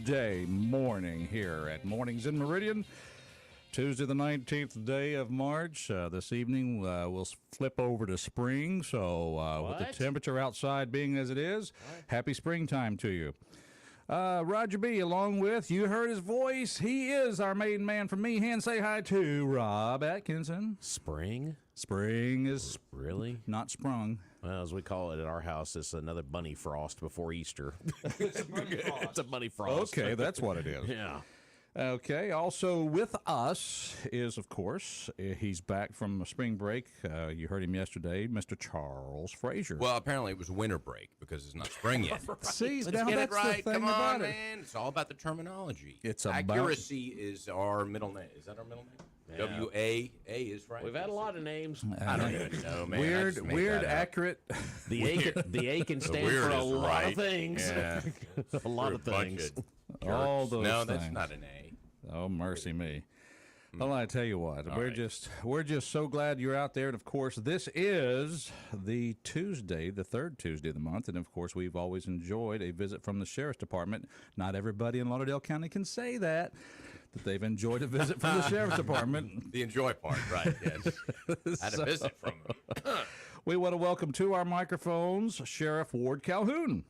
Tuesday morning here at Mornings in Meridian. Tuesday, the 19th day of March. This evening, we'll flip over to spring. So with the temperature outside being as it is, happy springtime to you. Roger B, along with, you heard his voice. He is our main man from Meehan. Say hi to Rob Atkinson. Spring? Spring is really not sprung. Well, as we call it at our house, it's another bunny frost before Easter. It's a bunny frost. It's a bunny frost. Okay, that's what it is. Yeah. Okay, also with us is, of course, he's back from spring break. You heard him yesterday, Mr. Charles Frazier. Well, apparently it was winter break because it's not spring yet. See, Let's now get that's it right. the thing Come on, about it. man. It's all about the terminology. It's about- Accuracy is our middle name. Is that our middle name? Yeah. W-A. A is right. We've had a lot of names. I don't even know, man. I Weird, just made weird, that up. accurate. The A can stand weird for a is lot right. of things. Yeah. A lot For of a bunch things. of All jerks. those No, that's things. not an A. Oh, mercy me. Well, I tell you what, we're just so glad you're out there. And of course, this is the Tuesday, the third Tuesday of the month, and of course, we've always enjoyed a visit from the Sheriff's Department. Not everybody in Lauderdale County can say that they've enjoyed a visit from the Sheriff's Department. The enjoy part, right? Yes. Had a visit from them. We want to welcome to our microphones Sheriff Ward Calhoun.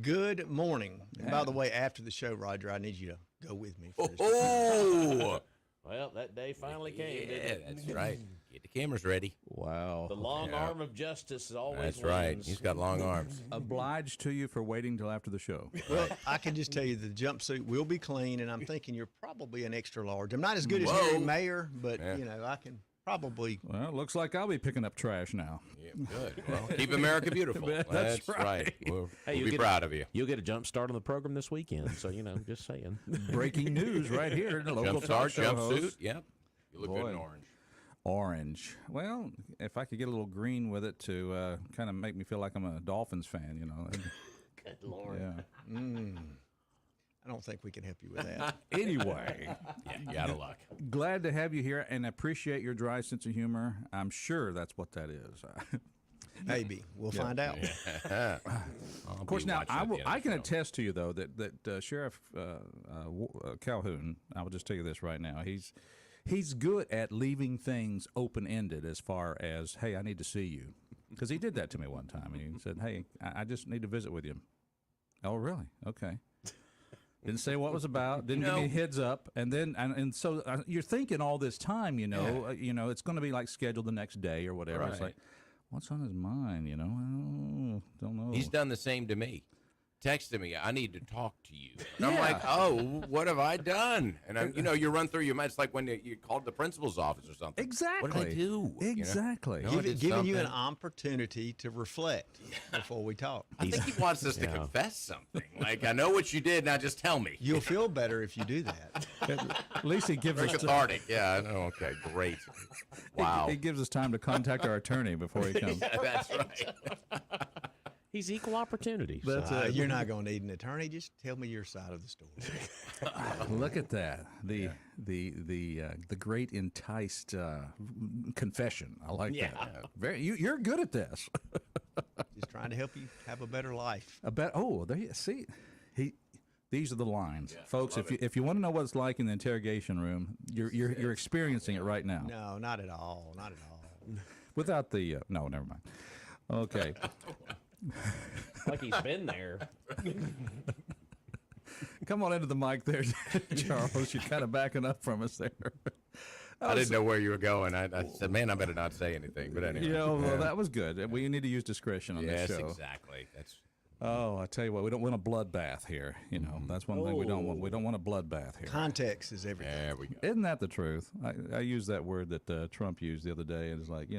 Good morning. And by the way, after the show, Roger, I need you to go with me for this. Oh, Well, that day finally came. yeah, didn't it? that's right. Get the cameras ready. Wow. The long arm of justice is always That's right. wins. He's got long arms. Obliged to you for waiting till after the show. Well, I can just tell you the jumpsuit will be clean, and I'm thinking you're probably an extra large. I'm not as good as Whoa. Harry Mayer, but, Yeah. you know, I can probably. Well, it looks like I'll be picking up trash now. Yeah, good. Well, keep America beautiful. That's right. We'll you'll be get proud of you. You'll get a jump start on the program this weekend. So, just saying. Breaking news right here. The local talk Jumpstart, show host. jumpsuit. Yep. You look good Boy. in orange. Orange. Well, if I could get a little green with it to kind of make me feel like I'm a Dolphins fan, Good Lord. Yeah. I don't think we can help you with that. Anyway, Yeah, you out of luck. glad to have you here and appreciate your dry sense of humor. I'm sure that's what that is. Maybe. We'll find out. Of course, now I can attest to you though that Sheriff Calhoun. I will just tell you this right now. He's good at leaving things open ended as far as, hey, I need to see you, because he did that to me one time. And he said, hey, I just need to visit with you. Oh, really? Okay. Didn't say what it was about. Didn't give me a heads up. And then and so you're thinking all this time, it's going to be like scheduled the next day or whatever. It's Right. like, what's on his mind? Oh, don't know. He's done the same to me. Texted me, I need to talk to you. And I'm Yeah. like, oh, what have I done? And I'm, you run through your mind. It's like when you called the principal's office or something. Exactly. What did I do? Exactly. No, I did Giving you an something. opportunity to reflect before we talk. I think he wants us to confess something. Like, I know what you did, now just tell me. You'll feel better if you do that. At least he gives Very us cathartic. Yeah, I know. Okay, great. Wow. He gives us time to contact our attorney before he comes. That's right. He's equal opportunity. That's so. it. You're not going to need an attorney. Just tell me your side of the story. Look at that. The great enticed confession. I like that. Very you're good at this. Just trying to help you have a better life. There you see. These are the lines, folks. If you want to know what it's like in the interrogation room, you're experiencing it right now. No, not at all. Not at all. Without the no, never mind. Okay. Like he's been there. Come on into the mic there, Charles. You're kind of backing up from us there. I didn't know where you were going. I said, man, I better not say anything. But anyway. Well, that was good. We need to use discretion on Yes, this show. exactly. That's Oh, I tell you what, we don't want a bloodbath here. That's one thing we don't want. We don't want a bloodbath here. Context is everything. there we go. Isn't that the truth? I used that word that Trump used the other day, and it's like,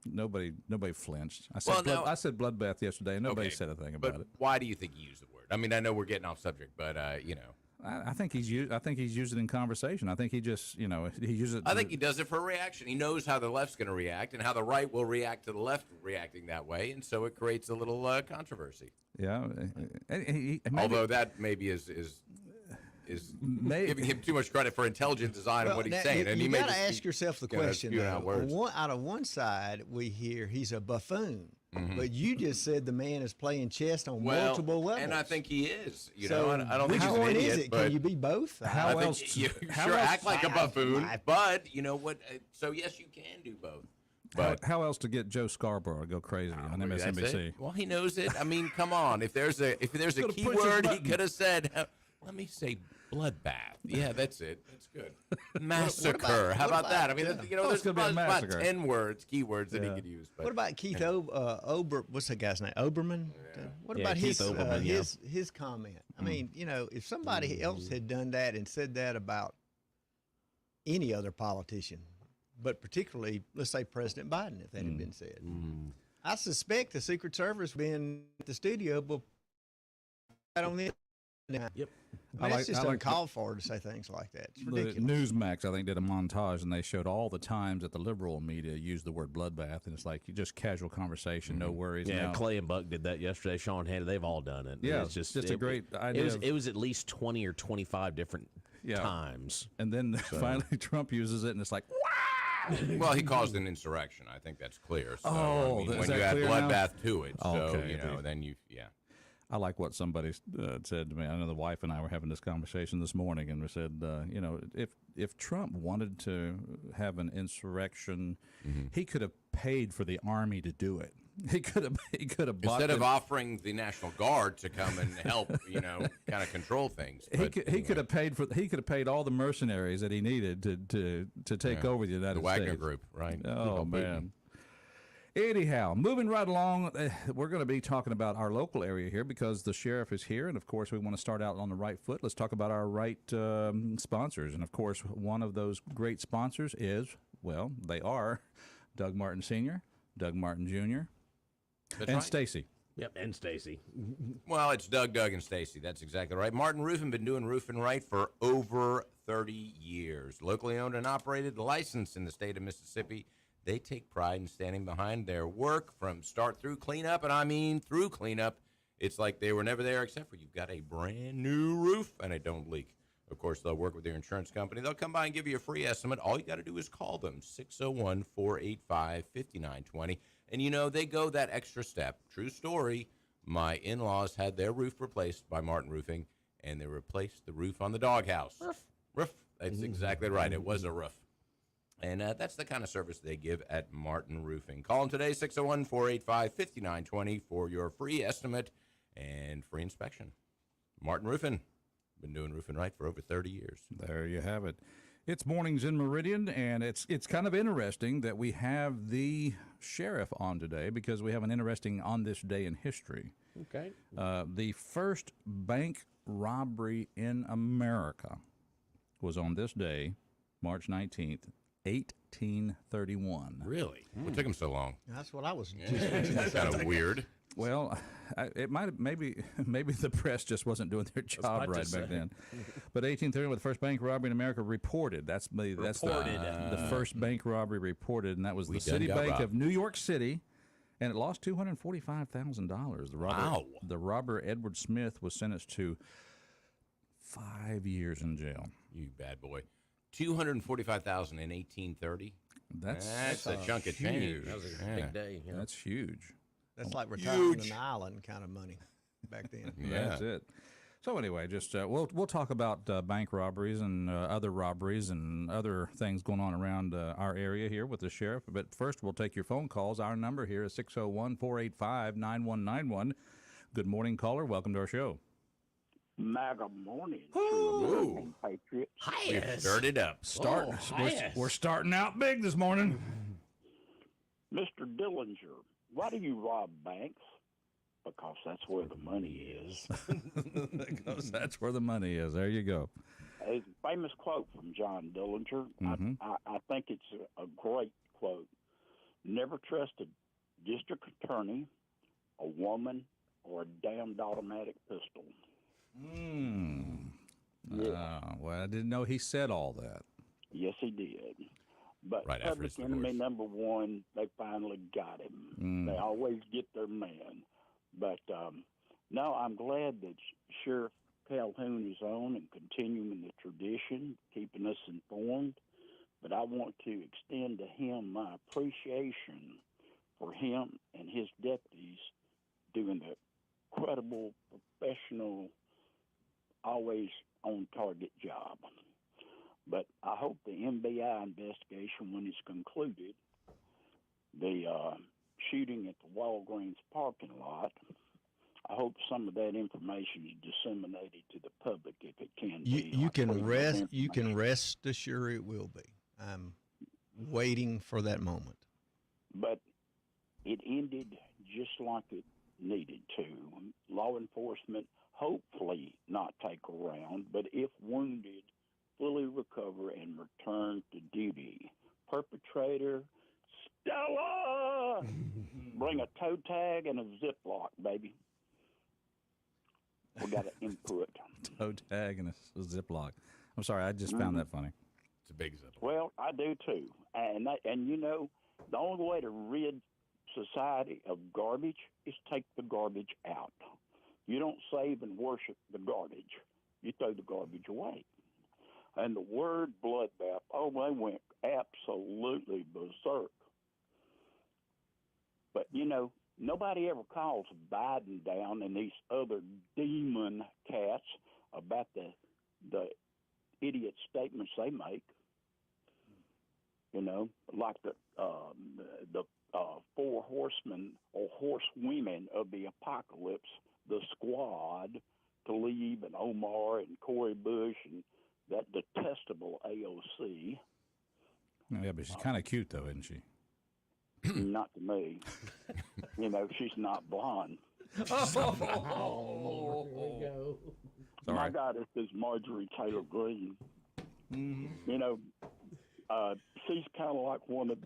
nobody flinched. I said Well, now- I said bloodbath yesterday, and nobody Okay, said a thing about But it. why do you think you used the word? I mean, I know we're getting off subject, but I think he's used it in conversation. I think he just he uses it. I think he does it for a reaction. He knows how the left's going to react and how the right will react to the left reacting that way, and so it creates a little controversy. Yeah. Although that maybe is giving him too much credit for intelligent design and what he's now, saying. And you he may got to just ask be, yourself the you know, question. spewing out words. Out of one side, we hear he's a buffoon. But you just said the man is playing chess on multiple levels. And I think he is. So I don't think which he's one an idiot. is it? But Can you be both? How I think else? you how sure else- act like a buffoon, but you know what? So yes, you can do both. But how else to get Joe Scarborough to go crazy on that's MSNBC? it. Well, he knows it. I mean, come on. If there's a Could've pushed his keyword, he button. could have said, "Let me say bloodbath." Yeah, that's it. That's good. Massacre. How about that? I mean, there's gonna be a about massacre. 10 keywords that he could use. But What about Keith what's that guy's name? Oberman? What about Keith his Olbermann, his comment? I mean, if somebody else had done that and said that about any other politician, but particularly, let's say President Biden, if that had been said, I suspect the Secret Service being at the studio will put on it. Now. Yep. I mean, it's just uncalled for to say things like that. It's The ridiculous. Newsmax, I think, did a montage, and they showed all the times that the liberal media used the word bloodbath, and it's like just casual conversation, no worries. Yeah, Now, Clay and Buck did that yesterday. Sean Hannity, they've all done it. Yeah, it's just a great idea. It was at least 20 or 25 different Yeah. times. And then finally Trump uses it, and it's like, well, he caused an insurrection. I think that's clear. So, Oh, I mean, is when that you add clear now? bloodbath to it, so Okay. then yeah. I like what somebody said to me. I know the wife and I were having this conversation this morning, and we said, if Trump wanted to have an insurrection, he could have paid for the army to do it. He could have bought Instead of offering the National Guard to come and help, kind of control things. He could have paid all the mercenaries that he needed to take over the United the Wagner States. Group, right? Oh Help man. Anyhow, moving right along, we're going to be talking about our local area here because the sheriff is here, and of course we want to start out on the right foot. Let's talk about our right sponsors, and of course one of those great sponsors is, well, they are Doug Martin Sr., Doug Martin Jr., That's and right. Stacy. Yep, and Stacy. Well, it's Doug, and Stacy. That's exactly right. Martin Roofing been doing roofing right for over 30 years. Locally owned and operated, licensed in the state of Mississippi. They take pride in standing behind their work from start through cleanup, and I mean through cleanup. It's like they were never there except for you've got a brand new roof and it don't leak. Of course, they'll work with your insurance company. They'll come by and give you a free estimate. All you got to do is call them, 601-485-5920. And, they go that extra step. True story. My in-laws had their roof replaced by Martin Roofing, and they replaced the roof on the doghouse. Roof. That's exactly right. It was a roof. And that's the kind of service they give at Martin Roofing. Call them today, 601-485-5920 for your free estimate and free inspection. Martin Roofing. Been doing roofing right for over 30 years. There you have it. It's Mornings in Meridian, and it's kind of interesting that we have the sheriff on today because we have an interesting on this day in history. Okay. The first bank robbery in America was on this day, March 19th, 1831. Really? What took them so long? That's what I was just That's kind of weird. Well, it might have maybe the press just wasn't doing their job right back then. But 1831, the first bank robbery in America reported. That's the first bank robbery reported, and that was the City Bank of New York City, and it lost $245,000. The robber Edward Smith was sentenced to 5 years in jail. You bad boy. $245,000 in 1830. That's a chunk of change. That was a big day. Yeah. That's huge. That's like retiring an island kind of money back then. Yeah. That's it. So anyway, just we'll talk about bank robberies and other robberies and other things going on around our area here with the sheriff. But first, we'll take your phone calls. Our number here is 601-485-9191. Good morning, caller. Welcome to our show. MAGA morning. Ooh. Patriots. We've stirred it up. We're starting out big this morning. Mr. Dillinger, why do you rob banks? Because that's where the money is. Because that's where the money is. There you go. A famous quote from John Dillinger. I think it's a great quote. Never trust a district attorney, a woman, or a damned automatic pistol. Well, I didn't know he said all that. Yes, he did. But Right after public his enemy divorce. number one, they finally got him. They always get their man. But no, I'm glad that Sheriff Calhoun is on and continuing the tradition, keeping us informed. But I want to extend to him my appreciation for him and his deputies doing the credible, professional, always on target job. But I hope the MBI investigation, when it's concluded, the shooting at the Walgreens parking lot, I hope some of that information is disseminated to the public if it can be. You can rest assured it will be. I'm waiting for that moment. But it ended just like it needed to. Law enforcement hopefully not take a round, but if wounded, fully recover and return to duty. Perpetrator, Stella! Bring a toe tag and a Ziploc, baby. We got to input. Toe tag and a Ziploc. I'm sorry, I just found that funny. It's a big Ziploc. Well, I do too. And you know, the only way to rid society of garbage is take the garbage out. You don't save and worship the garbage. You throw the garbage away. And the word bloodbath, oh, they went absolutely berserk. But, you know, nobody ever calls Biden down and these other demon cats about the idiot statements they make. You know, like the four horsemen or horsewomen of the apocalypse, the squad, Tlaib and Omar and Cori Bush and that detestable AOC. Yeah, but she's kind of cute, though, isn't she? Not to me. You know, she's not blonde. Oh, here we go. My goddess is Marjorie Taylor Greene. Mm-hmm. You know, she's kind of like one of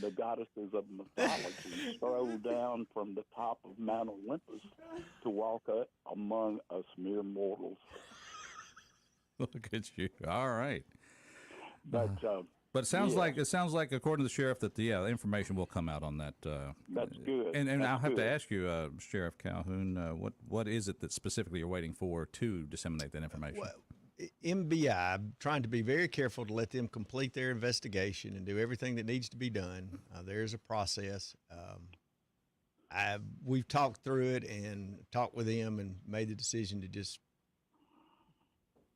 the goddesses of mythology, strolled down from the top of Mount Olympus to walk up among us mere mortals. Look at you. All right. But it sounds like according to the sheriff that the information will come out on that. That's good. And That's I'll have good. to ask you, Sheriff Calhoun, what is it that specifically you're waiting for to disseminate that information? Well, MBI, I'm trying to be very careful to let them complete their investigation and do everything that needs to be done. There's a process. We've talked through it and talked with them and made the decision to just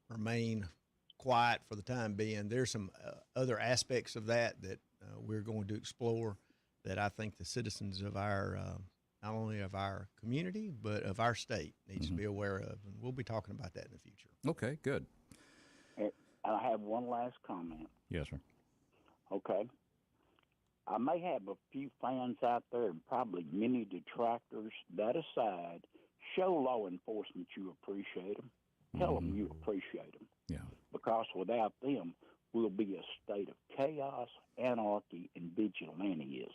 remain quiet for the time being. There's some other aspects of that we're going to explore that I think the citizens of our not only of our community but of our state needs to be aware of, and we'll be talking about that in the future. Okay, good. I have one last comment. Yes, sir. Okay. I may have a few fans out there and probably many detractors. That aside, show law enforcement you appreciate them. Tell them you appreciate them. Yeah. Because without them, we'll be a state of chaos, anarchy, and vigilantism.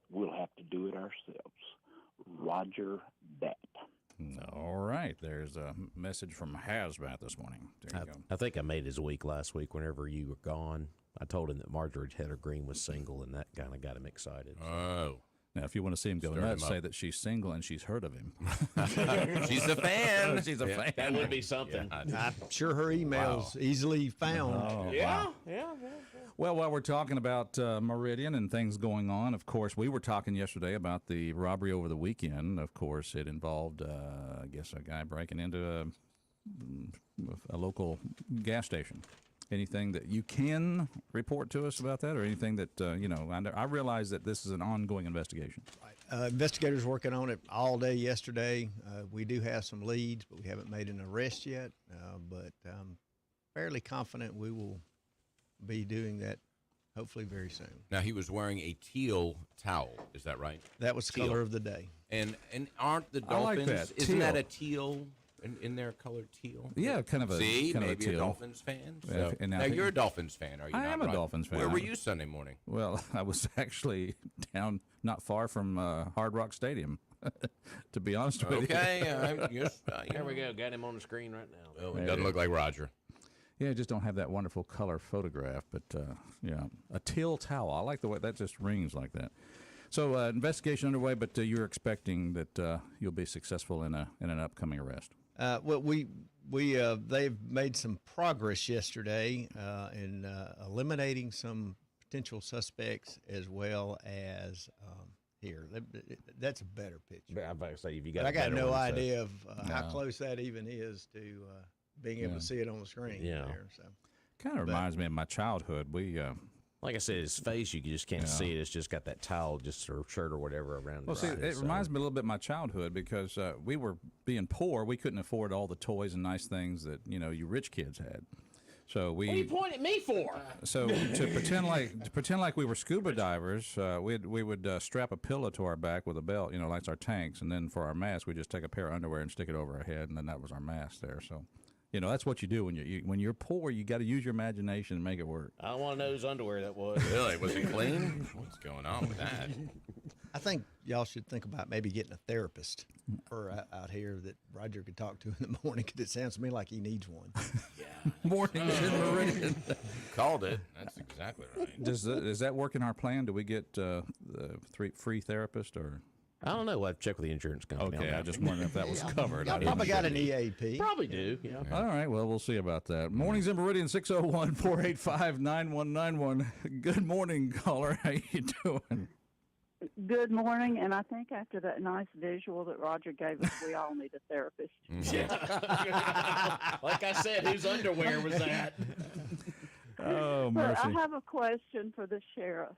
We'll have to do it ourselves. Roger that. All right. There's a message from Hazmat this morning. There you go. I think I made his week last week whenever you were gone. I told him that Marjorie Taylor Greene was single, and that kind of got him excited. Oh. Now, if you want to see him go nuts, say that she's single and she's heard of him. She's a fan. She's a fan. That would be something. I'm sure her email's easily found. Oh, Yeah. Well, while we're talking about Meridian and things going on, of course, we were talking yesterday about the robbery over the weekend. Of course, it involved, I guess, a guy breaking into a local gas station. Anything that you can report to us about that, or anything that, I realize that this is an ongoing investigation. Investigators working on it all day yesterday. We do have some leads, but we haven't made an arrest yet. But I'm fairly confident we will be doing that hopefully very soon. Now, he was wearing a teal towel. Is that right? That was the color of the day. And aren't the I like Dolphins, that. isn't Teal. that a teal in their color teal? Yeah, kind of a See, kind maybe of a teal. Dolphins fan. Yeah, So, and I now, think- you're a Dolphins fan, are you I not, am a Rod? Dolphins fan. Where were you Sunday morning? Well, I was actually down not far from Hard Rock Stadium, to be honest with you. Okay. There we go. Got him on the screen right now. Well, it doesn't look like Roger. Yeah, I just don't have that wonderful color photograph, but yeah, a teal towel. I like the way that just rings like that. So investigation underway, but you're expecting that you'll be successful in an upcoming arrest. Well, they've made some progress yesterday in eliminating some potential suspects, as well as here. That's a better picture. But I'm about to say, if you got, But I got better no one, so- idea of how No. close that even is to being able to see it on the screen. Yeah. There, so. Kind of reminds me of my childhood. We Like I said, his face, you just can't see it. It's just got that towel, just or shirt or whatever around. Well, see, it reminds me a little bit of my childhood because we were being poor. We couldn't afford all the toys and nice things that you rich kids had. So we. What are you pointing at me for? So to pretend like we were scuba divers, we would strap a pillow to our back with a belt, like our tanks, and then for our mask, we just take a pair of underwear and stick it over our head, and then that was our mask there. So. That's what you do when you're poor. You got to use your imagination and make it work. I don't want to know whose underwear that was. Really? Was it clean? What's going on with that? I think y'all should think about maybe getting a therapist out here that Roger could talk to in the morning, because it sounds to me like he needs one. Yeah. Mornings in Meridian. Called it. That's exactly right. Does that work in our plan? Do we get the free therapist or? I don't know. We'll have to check with the insurance company. Okay, on I that. just wondered if that was covered. Y'all probably got an EAP. Probably do. Yeah. All right, well, we'll see about that. Mornings in Meridian, 601-485-9191. Good morning, caller. How you doing? Good morning, and I think after that nice visual that Roger gave us, we all need a therapist. Like I said, whose underwear was that? Oh, But I mercy. have a question for the sheriff.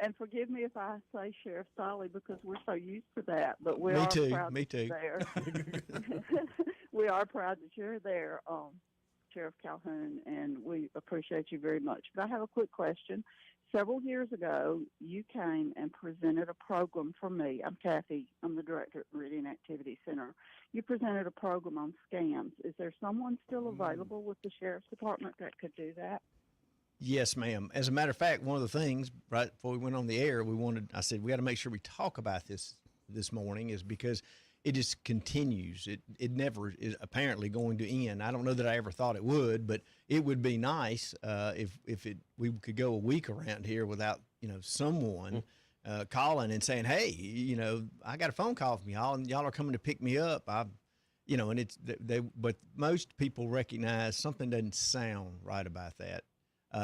And forgive me if I say Sheriff Solly, because we're so used to that. But we Me are too, proud me that you're too. there. We are proud that you're there, Sheriff Calhoun, and we appreciate you very much. But I have a quick question. Several years ago, you came and presented a program for me. I'm Kathy. I'm the director at Meridian Activity Center. You presented a program on scams. Is there someone still available with the Sheriff's Department that could do that? Yes, ma'am. As a matter of fact, one of the things right before we went on the air, I said we got to make sure we talk about this morning, is because it just continues. It never is apparently going to end. I don't know that I ever thought it would, but it would be nice if we could go a week around here without someone calling and saying, hey, I got a phone call from y'all and y'all are coming to pick me up. And it's but most people recognize something doesn't sound right about that.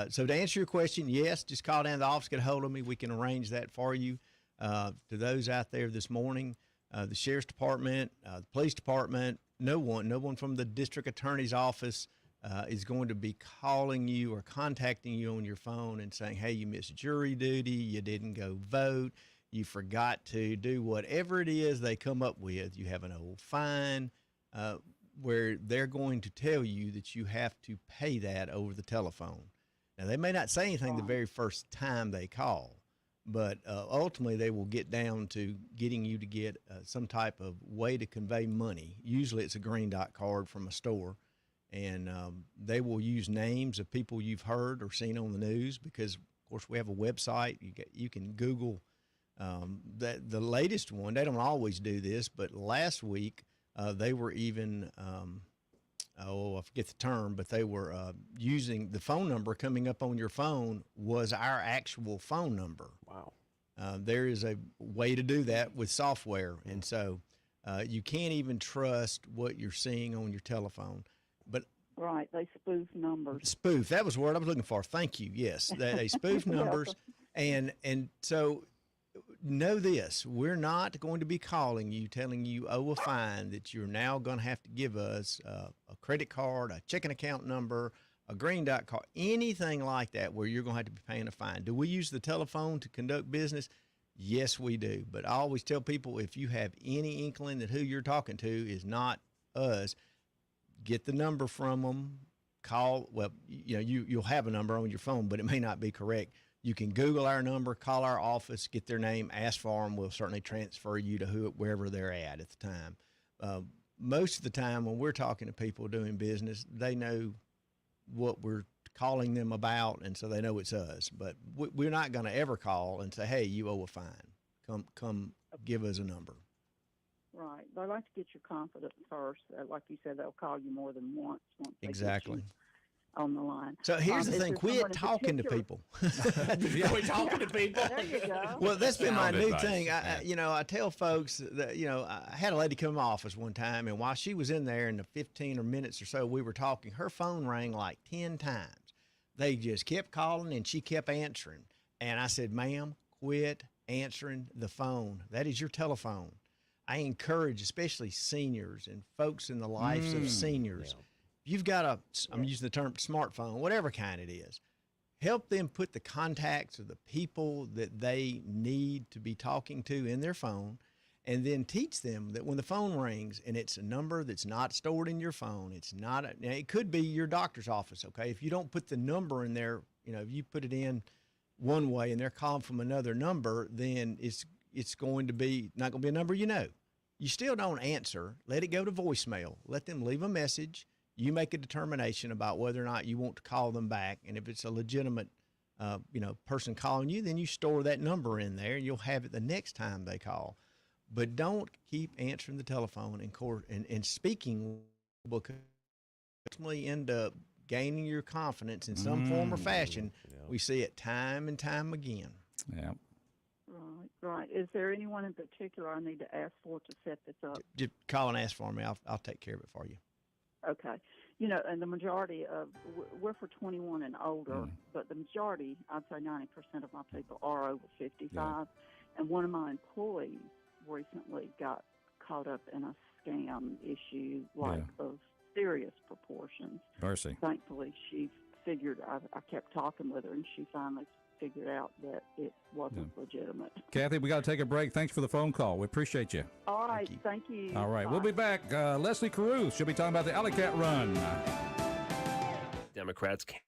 So to answer your question, yes, just call down to the office, get a hold of me. We can arrange that for you. To those out there this morning, the Sheriff's Department, the Police Department, no one from the District Attorney's Office is going to be calling you or contacting you on your phone and saying, hey, you missed jury duty, you didn't go vote, you forgot to do whatever it is they come up with. You have an old fine, where they're going to tell you that you have to pay that over the telephone. Now, they may not say anything the very first time they call, but ultimately they will get down to getting you to get some type of way to convey money. Usually it's a green dot card from a store, and they will use names of people you've heard or seen on the news because, of course, we have a website. You can Google the latest one. They don't always do this, but last week they were even I forget the term, but they were using the phone number coming up on your phone was our actual phone number. Wow. There is a way to do that with software, and so you can't even trust what you're seeing on your telephone. But Right, they spoof numbers. spoof, that was the word I was looking for. Thank you. Yes, they spoof numbers, and so know this: we're not going to be calling you telling you owe a fine that you're now going to have to give us a credit card, a checking account number, a green dot card, anything like that where you're going to have to be paying a fine. Do we use the telephone to conduct business? Yes, we do. But I always tell people, if you have any inkling that who you're talking to is not us, get the number from them, call. Well, you'll have a number on your phone, but it may not be correct. You can Google our number, call our office, get their name, ask for them. We'll certainly transfer you to wherever they're at the time. Most of the time when we're talking to people doing business, they know what we're calling them about, and so they know it's us. But we're not going to ever call and say, hey, you owe a fine. Come give us a number. Right. They like to get your confidence first. Like you said, they'll call you more than once they get Exactly. you on the line. So here's the Is thing, there quit someone in talking to particular- people. Quit talking to people. There you go. Well, that's been my Sound new advice, thing. yeah. I tell folks that, I had a lady come to my office one time, and while she was in there in the 15 or minutes or so we were talking, her phone rang like 10 times. They just kept calling, and she kept answering. And I said, ma'am, quit answering the phone. That is your telephone. I encourage, especially seniors and folks in the lives of seniors. You've got I'm using the term smartphone, whatever kind it is. Help them put the contacts of the people that they need to be talking to in their phone, and then teach them that when the phone rings and it's a number that's not stored in your phone, it could be your doctor's office, okay? If you don't put the number in there, if you put it in one way and they're calling from another number, then it's going to be not going to be a number You still don't answer. Let it go to voicemail. Let them leave a message. You make a determination about whether or not you want to call them back, and if it's a legitimate person calling you, then you store that number in there and you'll have it the next time they call. But don't keep answering the telephone and speaking, because you ultimately end up gaining your confidence in some form or fashion. We see it time and time again. Yeah. Right. Is there anyone in particular I need to ask for to set this up? Just call and ask for me. I'll take care of it for you. Okay. And the majority we're for 21 and older, but the majority, I'd say 90% of my people are over 55. Yeah. And one of my employees recently got caught up in a scam issue of serious proportions. Mercy. Thankfully, she figured, I kept talking with her, and she finally figured out that it wasn't legitimate. Kathy, we got to take a break. Thanks for the phone call. We appreciate you. All right. Thank you. All right. Bye. We'll be back. Leslie Caruth, she'll be talking about the Alley Cat Run. Democrats can't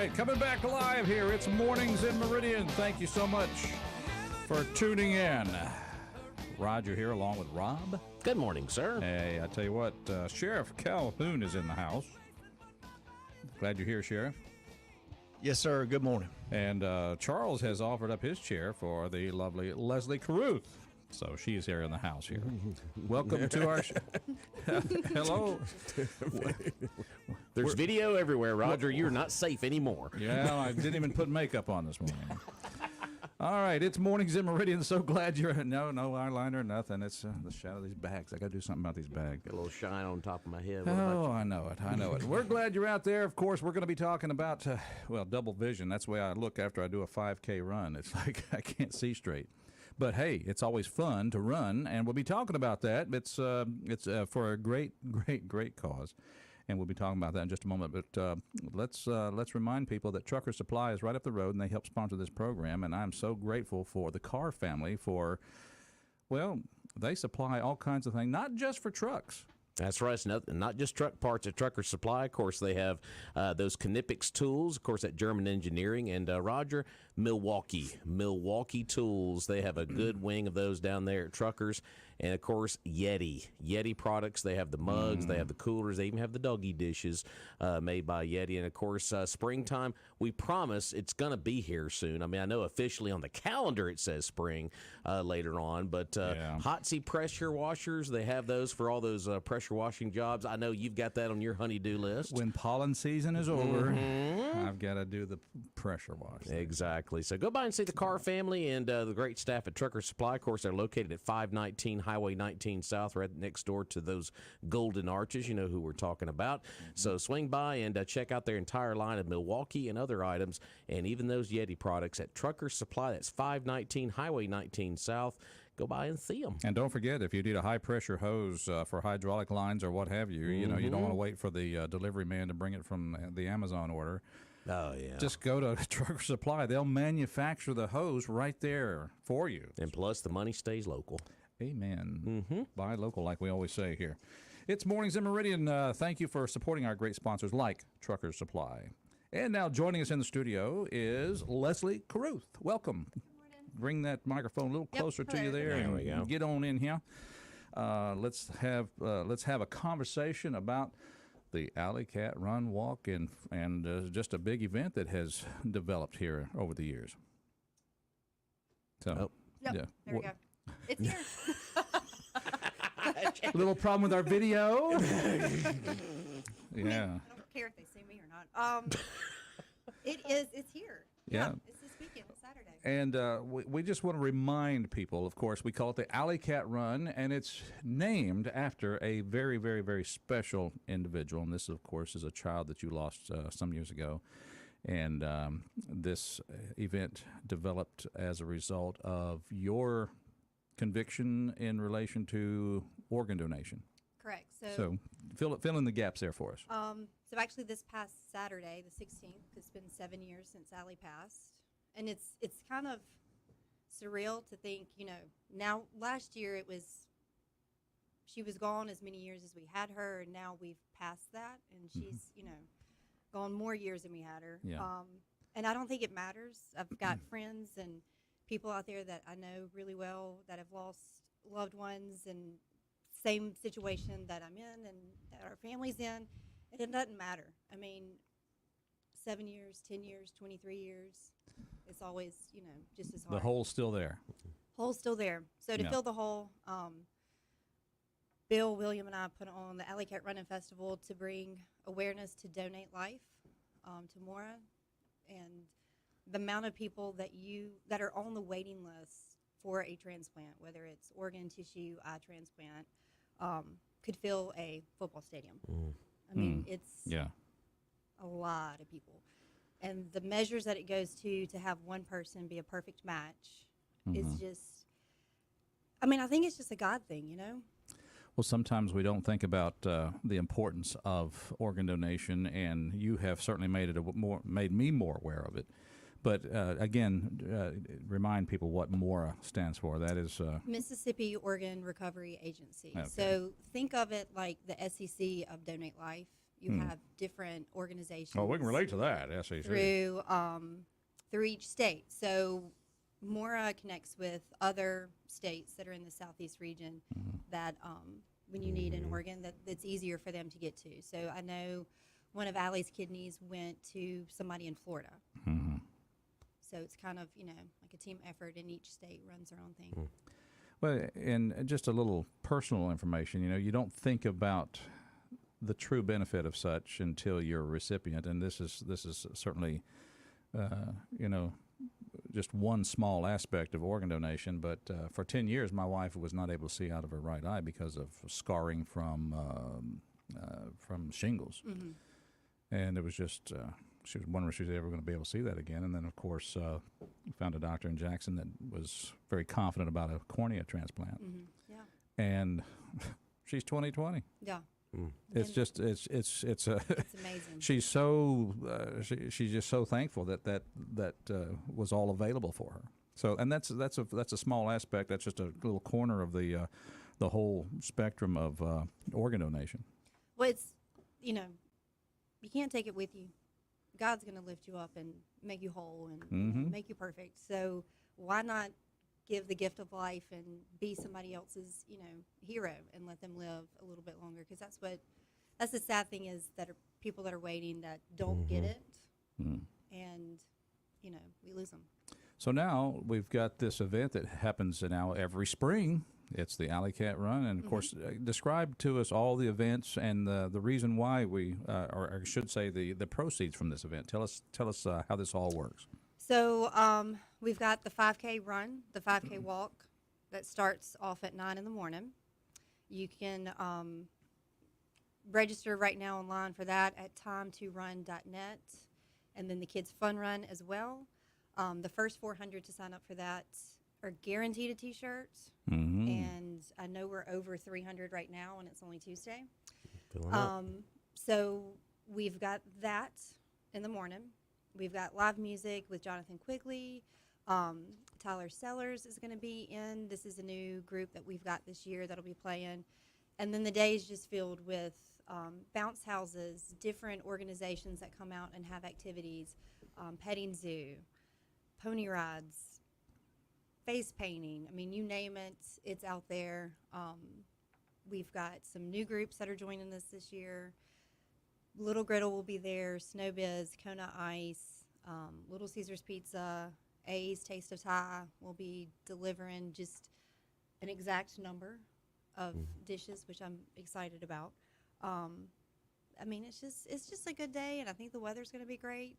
right, coming back live here. It's Mornings in Meridian. Thank you so much for tuning in. Roger here along with Rob. Good morning, sir. Hey, I tell you what, Sheriff Calhoun is in the house. Glad you're here, Sheriff. Yes, sir. Good morning. And Charles has offered up his chair for the lovely Leslie Caruth. So she is here in the house here. Welcome to our show. Hello. There's video everywhere, Roger. You're not safe anymore. Yeah, I didn't even put makeup on this morning. All right, it's Mornings in Meridian. So glad you're no eyeliner, nothing. It's the shadow of these bags. I got to do something about these bags. Got a little shine on top of my head. Oh, I know it. We're glad you're out there. Of course, we're going to be talking about, double vision. That's the way I look after I do a 5K run. It's like I can't see straight. But hey, it's always fun to run, and we'll be talking about that. It's for a great cause, and we'll be talking about that in just a moment. But let's remind people that Trucker Supply is right up the road, and they help sponsor this program. And I'm so grateful for the Carr family for, they supply all kinds of things, not just for trucks. That's right. It's not just truck parts at Trucker Supply. Of course, they have those Knipex tools, of course, at German Engineering. And, Roger, Milwaukee Tools. They have a good wing of those down there at Truckers. And, of course, Yeti products. They have the mugs. They have the coolers. They even have the doggy dishes made by Yeti. And, of course, springtime, we promise it's going to be here soon. I mean, I know officially on the calendar it says spring later on. But hot seat pressure washers, they have those for all those pressure washing jobs. I know you've got that on your honey-do list. When pollen season is over, I've got to do the pressure wash. Exactly. So go by and see the Carr family and the great staff at Trucker Supply. Of course, they're located at 519 Highway 19 South, right next door to those golden arches. You know who we're talking about. So swing by and check out their entire line of Milwaukee and other items, and even those Yeti products at Trucker Supply. That's 519 Highway 19 South. Go by and see them. And don't forget, if you need a high-pressure hose for hydraulic lines or what have you, you know, you don't want to wait for the delivery man to bring it from the Amazon order. Oh, yeah. Just go to Trucker Supply. They'll manufacture the hose right there for you. And plus, the money stays local. Amen. Buy local, like we always say here. It's Mornings in Meridian. Thank you for supporting our great sponsors like Trucker Supply. And now joining us in the studio is Leslie Caruth. Welcome. Bring that microphone a little closer to you there. There we go. Get on in here. Let's have a conversation about the Alley Cat Run Walk and just a big event that has developed here over the years. So, There we go. It's here. little problem with our video. I Yeah. don't care if they see me or not. It's here. Yeah. It's this weekend. It's Saturday. And we just want to remind people, of course, we call it the Alley Cat Run, and it's named after a very, very, very special individual. And this, of course, is a child that you lost some years ago. And this event developed as a result of your conviction in relation to organ donation. Correct. So fill in the gaps there for us. So actually, this past Saturday, the 16th, it's been 7 years since Allie passed, and it's kind of surreal to think, now last year she was gone as many years as we had her, and now we've passed that, and she's gone more years than we had her. Yeah. And I don't think it matters. I've got friends and people out there that I know really well that have lost loved ones and same situation that I'm in and that our family's in. And it doesn't matter. I mean, 7 years, 10 years, 23 years, it's always, just as hard. The hole's still there. Hole's still there. So to Yeah. fill the hole, Bill, William, and I put on the Alley Cat Running Festival to bring awareness to donate life to Mora, and the amount of people that are on the waiting list for a transplant, whether it's organ, tissue, eye transplant, could fill a football stadium. I mean, it's a lot of people. And the measures that it goes to have one person be a perfect match is just, I think it's just a God thing, Well, sometimes we don't think about the importance of organ donation, and you have certainly made me more aware of it. But again, remind people what MORA stands for. That is Mississippi Organ Recovery Agency. Okay. So think of it like the SEC of Donate Life. You have different organizations. Oh, we can relate to that, SEC. Through each state. So Mora connects with other states that are in the southeast region that when you need in Oregon, that's easier for them to get to. So I know one of Allie's kidneys went to somebody in Florida. So it's kind of, like a team effort, and each state runs their own thing. Well, and just a little personal information, you don't think about the true benefit of such until you're a recipient, and this is certainly, just one small aspect of organ donation. But for 10 years, my wife was not able to see out of her right eye because of scarring from shingles, and it was just. She was wondering if she was ever going to be able to see that again. And then, of course, found a doctor in Jackson that was very confident about a cornea transplant. Yeah. And she's 20/20. Yeah. It's just it's It's amazing. she's so she's just so thankful that was all available for her. So, and that's a small aspect. That's just a little corner of the whole spectrum of organ donation. Well, it's you can't take it with you. God's going to lift you up and make you whole and make you perfect. So why not give the gift of life and be somebody else's, hero and let them live a little bit longer? Because that's the sad thing is that are people that are waiting that don't get it, and we lose them. So now we've got this event that happens now every spring. It's the Alley Cat Run, and of course, describe to us all the events and the reason why we, or I should say, the proceeds from this event. Tell us how this all works. So we've got the 5K run, the 5K walk that starts off at 9 in the morning. You can register right now online for that at timetorun.net, and then the Kids Fun Run as well. The first 400 to sign up for that are guaranteed a T-shirt, and I know we're over 300 right now, and it's only Tuesday. So we've got that in the morning. We've got live music with Jonathan Quigley. Tyler Sellers is going to be in. This is a new group that we've got this year that'll be playing. And then the day is just filled with bounce houses, different organizations that come out and have activities, petting zoo, pony rides, face painting. I mean, you name it, it's out there. We've got some new groups that are joining us this year. Little Griddle will be there, Snow Biz, Kona Ice, Little Caesars Pizza, A's Taste of Thai will be delivering just an exact number of dishes, which I'm excited about. I mean, it's just a good day, and I think the weather's going to be great.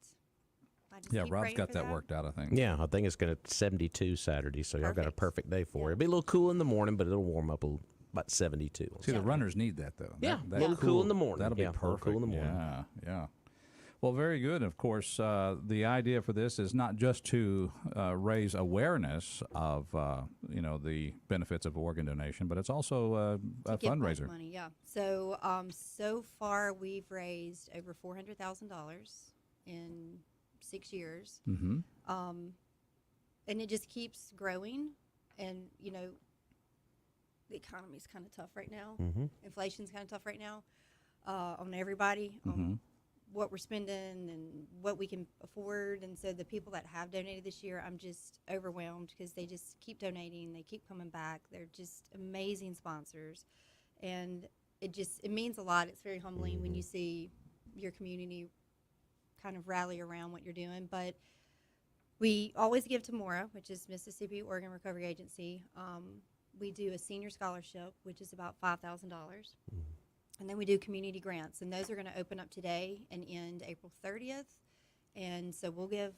Yeah, Rob's got that worked out, I think. Yeah, I think it's going to 72 Saturday, so y'all got a perfect day for it. It'll be a little cool in the morning, but it'll warm up about 72. See, the runners need that, though. Yeah, a little cool in the morning. That'll be perfect. Cool in the morning. Yeah. Well, very good. Of course, the idea for this is not just to raise awareness of the benefits of organ donation, but it's also a fundraiser. Money, yeah. So so far we've raised over $400,000 in 6 years, and it just keeps growing. And the economy's kind of tough right now. Inflation's kind of tough right now on everybody. What we're spending and what we can afford. And so the people that have donated this year, I'm just overwhelmed because they just keep donating. They keep coming back. They're just amazing sponsors. And it means a lot. It's very humbling when you see your community kind of rally around what you're doing. But we always give to MORA, which is Mississippi Organ Recovery Agency. We do a senior scholarship, which is about $5,000. And then we do community grants, and those are going to open up today and end April 30th. And so we'll give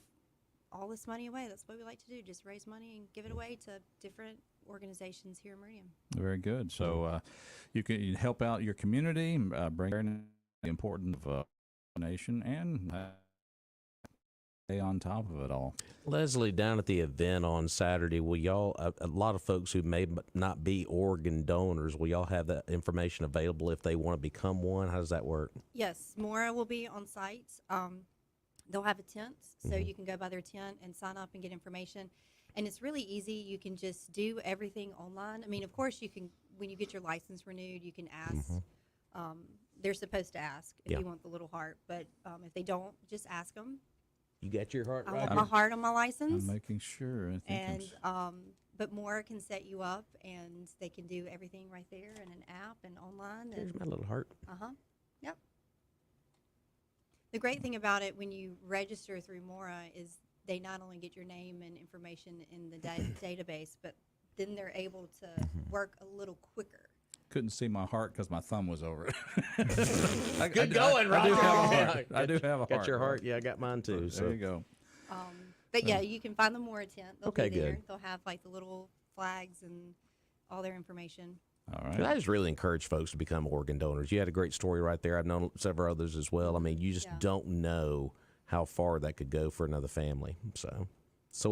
all this money away. That's what we like to do, just raise money and give it away to different organizations here in Meridian. Very good. So you can help out your community, bring the importance of donation, and stay on top of it all. Leslie, down at the event on Saturday, will y'all, a lot of folks who may not be organ donors, will y'all have that information available if they want to become one? How does that work? Yes, Mora will be on site. They'll have a tent, so you can go by their tent and sign up and get information. And it's really easy. You can just do everything online. I mean, of course, you can, when you get your license renewed, you can ask they're supposed to ask if Yeah. you want the little heart, but if they don't, just ask them. You got your heart I right. want my heart on my license. I'm making sure. I think I'm And but Mora can set you up, and they can do everything right there in an app and online. Here's And my little heart. yep. The great thing about it when you register through Mora is they not only get your name and information in the database, but then they're able to work a little quicker. couldn't see my heart because my thumb was over it. Good going, Roger. I do have a heart. Got your heart? Yeah, I got mine too. So There you go. But yeah, you can find the Mora tent. They'll Okay, be there. good. They'll have like the little flags and all their information. All I right. just really encourage folks to become organ donors. You had a great story right there. I've known several others as well. I mean, you just Yeah. don't know how far that could go for another family. So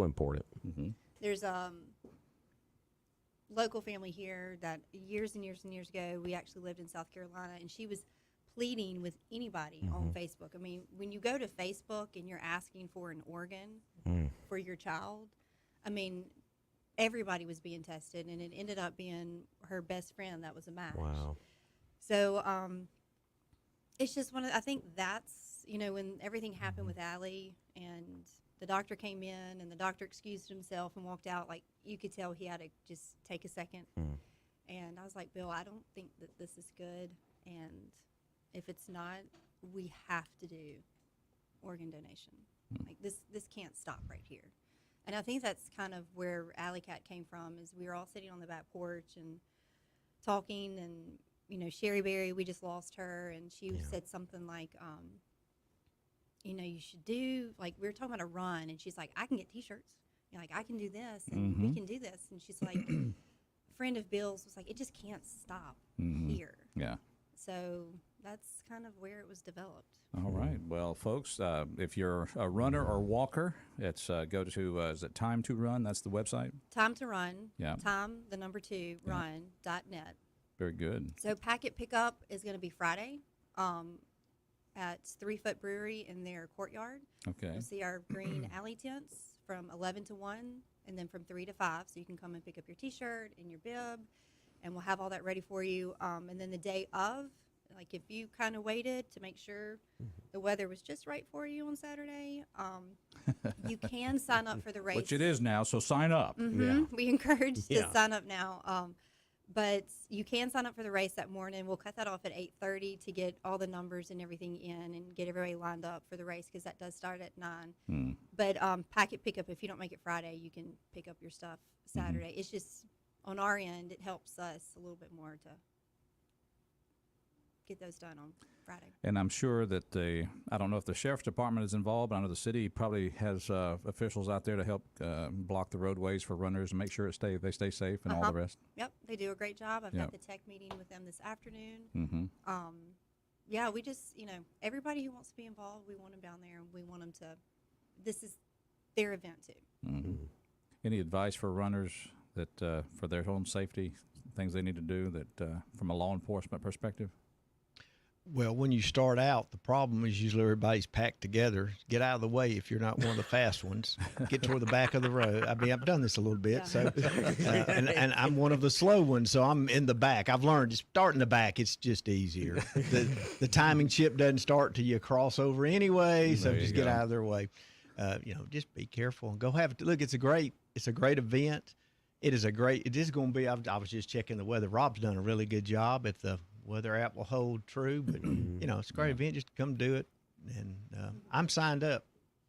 important. There's local family here that years and years and years ago, we actually lived in South Carolina, and she was pleading with anybody on Facebook. I mean, when you go to Facebook and you're asking for an organ for your child, I mean, everybody was being tested, and it ended up being her best friend that was a match. Wow. So it's just I think that's, when everything happened with Allie and the doctor came in and the doctor excused himself and walked out, like you could tell he had to just take a second. And I was like, Bill, I don't think that this is good. And if it's not, we have to do organ donation. Like this can't stop right here. And I think that's kind of where Alley Cat came from, is we were all sitting on the back porch and talking, and Sherry Berry, we just lost her, and she said something like, you should do, like, we were talking about a run, and she's like, I can get T-shirts, like I can do this, and we can do this, and she's like, a friend of Bill's was like, it just can't stop here. Yeah. So that's kind of where it was developed. All right. Well, folks, if you're a runner or walker, it's go to, is it Time to Run? That's the website? Time to Run. Yeah. Time, the number 2, run.net. Very good. So packet pickup is going to be Friday at 3 Foot Brewery in their courtyard. Okay. You'll see our green alley tents from 11 to 1 and then from 3 to 5. So you can come and pick up your T-shirt and your bib, and we'll have all that ready for you. And then the day of, like if you kind of waited to make sure the weather was just right for you on Saturday, you can sign up for the race. Which it is now, so sign up. Yeah. We encourage Yeah. to sign up now. But you can sign up for the race that morning. We'll cut that off at 8:30 to get all the numbers and everything in and get everybody lined up for the race, because that does start at 9. But packet pickup, if you don't make it Friday, you can pick up your stuff Saturday. It's just, on our end, it helps us a little bit more to get those done on Friday. And I'm sure that I don't know if the sheriff's department is involved, but I know the city probably has officials out there to help block the roadways for runners and make sure they stay safe and all the rest. Yep, they do a great job. I've Yep. got the tech meeting with them this afternoon. Yeah, we just, everybody who wants to be involved, we want them down there, and we want them to, this is their event too. Any advice for runners that for their own safety, things they need to do that from a law enforcement perspective? Well, when you start out, the problem is usually everybody's packed together. Get out of the way if you're not one of the fast ones. Get toward the back of the road. I mean, I've done this a little bit, so and I'm one of the slow ones, so I'm in the back. I've learned just start in the back. It's just easier. The timing chip doesn't start till you cross over anyway, so There just you get go. out of their way. Just be careful and go have it. Look, it's a great event. It is going to be. I was just checking the weather. Rob's done a really good job. If the weather app will hold true, but it's a great event. Just come do it, and I'm signed up.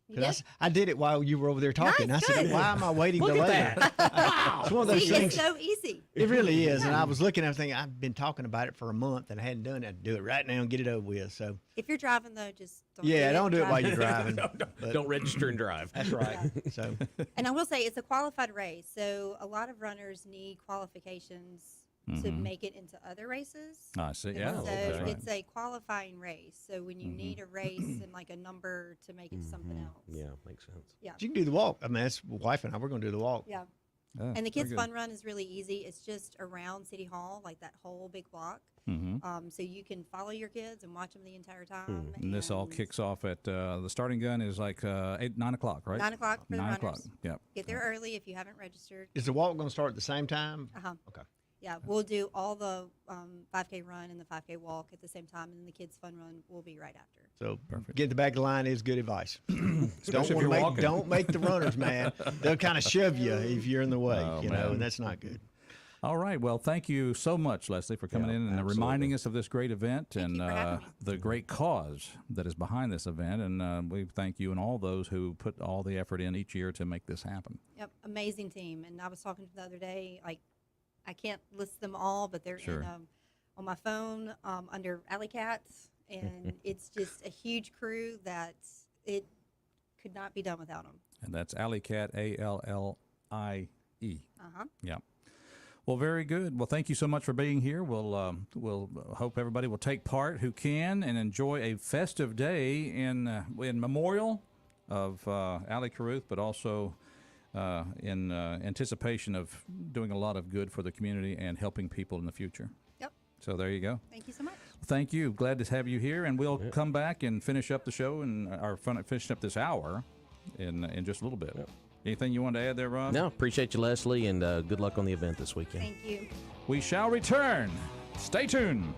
'Cause Yes. I did it while you were over there talking. Nice, I said, good. "Why am I waiting Look till at later?" that. It's one of those See, things. it's so easy. It really is. And I was looking at everything. I've been talking about it for a month, and I hadn't done it. I'd do it right now and get it over with. So If you're driving, though, just don't don't do it while driving. you're driving. But Don't register and drive. that's right. So And I will say it's a qualified race, so a lot of runners need qualifications to make it into other races. I see. And Yeah. so that's right. it's a qualifying race. So when you need a race and like a number to make it something else. Yeah, makes sense. Yeah. you can do the walk. I mean, that's wife and I. We're going to do the walk. Yeah. Yeah, And the very Kids good. Fun Run is really easy. It's just around City Hall, like that whole big block. So you can follow your kids and watch them the entire time. And this all kicks off at the starting gun is like 9 o'clock, right? 9 o'clock for the 9 o'clock. runners. Yep. Get there early if you haven't registered. Is the walk going to start at the same time? Uh-huh. Okay. Yeah, we'll do all the 5K run and the 5K walk at the same time, and then the kids' fun run will be right after. So get the back of the line is good advice. Especially if you're walking. Don't make the runners mad. They'll kind of shove you if you're in the way, Oh, you man. know, and that's not good. All right. Well, thank you so much, Leslie, for coming in and absolutely. reminding us of this great event and you for having me. the great cause that is behind this event. And we thank you and all those who put all the effort in each year to make this happen. Yep, amazing team. And I was talking to them the other day, like, I can't list them all, but they're Sure. in, on my phone under Alley Cats, and it's just a huge crew that it could not be done without them. And that's Alley Cat, ALLIE. Uh-huh. Yeah. Well, very good. Well, thank you so much for being here. We'll hope everybody will take part who can and enjoy a festive day in memorial of Allie Carruth, but also in anticipation of doing a lot of good for the community and helping people in the future. Yep. So there you go. Thank you so much. Thank you. Glad to have you here, and we'll come back and finish up the show and finish up this hour in just a little bit. Anything you want to add there, Rob? No, appreciate you, Leslie, and good luck on the event this weekend. Thank you. We shall return. Stay tuned.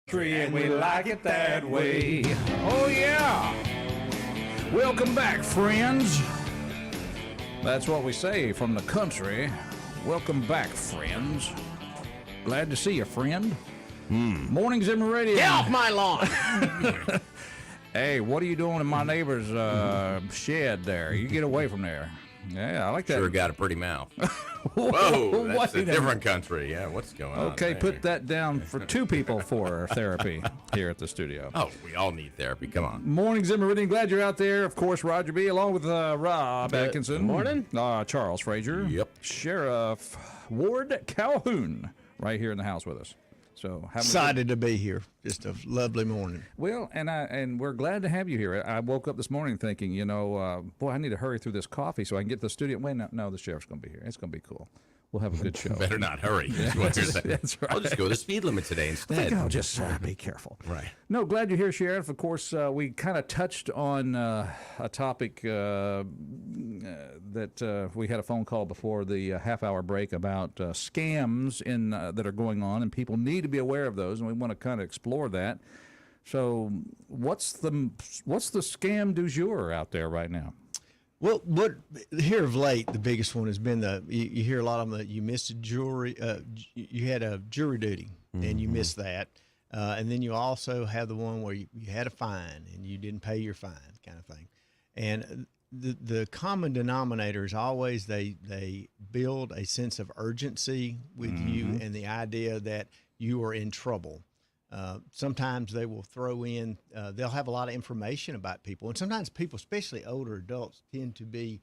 And we like it that way. Oh, yeah. Welcome back, friends. That's what we say from the country. Welcome back, friends. Glad to see you, friend. Mornings in Meridian. Get off my lawn! Hey, what are you doing in my neighbor's shed there? You get away from there. Yeah, I like that. Sure got a pretty mouth. Whoa, that's a Wait a different country. Yeah, what's going on? Okay, there? put that down for two people for therapy here at the studio. Oh, we all need therapy. Come on. Mornings in Meridian. Glad you're out there. Of course, Roger B. along with Rob Good Atkinson. morning. Charles Frazier. Yep. Sheriff Ward Calhoun right here in the house with us. So Excited to be here. Just a lovely morning. Well, and we're glad to have you here. I woke up this morning thinking, boy, I need to hurry through this coffee so I can get to the studio. Wait, no, the sheriff's going to be here. It's going to be cool. We'll have a good show. Better not hurry. Is what you're saying. That's right. I'll just go the speed limit today instead. I'll just be careful. Right. No, glad you're here, Sheriff. Of course, we kind of touched on a topic that we had a phone call before the half-hour break about scams that are going on, and people need to be aware of those, and we want to kind of explore that. So, what's the scam du jour out there right now? Well, here of late, the biggest one has been you hear a lot of them that you missed a jury, you had a jury duty and you missed that. And then you also have the one where you had a fine and you didn't pay your fine kind of thing. And the common denominator is always they build a sense of urgency with you and the idea that you are in trouble. Sometimes they will throw in, they'll have a lot of information about people. And sometimes people, especially older adults, tend to be,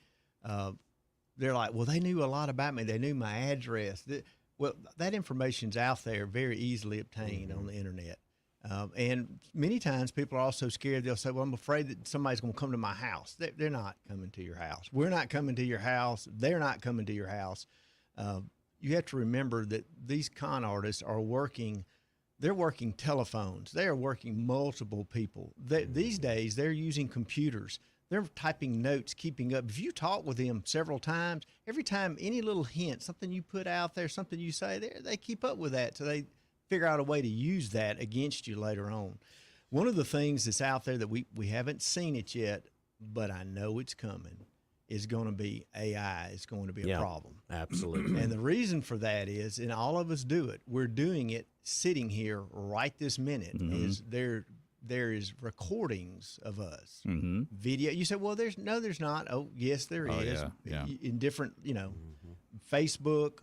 they're like, well, they knew a lot about me. They knew my address. Well, that information's out there, very easily obtained on the internet. And many times people are also scared. They'll say, well, I'm afraid that somebody's going to come to my house. They're not coming to your house. We're not coming to your house. They're not coming to your house. You have to remember that these con artists are working. They're working telephones. They are working multiple people. These days, they're using computers. They're typing notes, keeping up. If you talk with them several times, every time any little hint, something you put out there, something you say, they keep up with that. So they figure out a way to use that against you later on. One of the things that's out there that we haven't seen it yet, but I know it's coming, is going to be AI. It's going to be a problem. Absolutely. And the reason for that is, and all of us do it, we're doing it sitting here right this minute. Is there is recordings of us, video. You say, well, there's not. Oh, yes, there is. Yeah. In different, Facebook,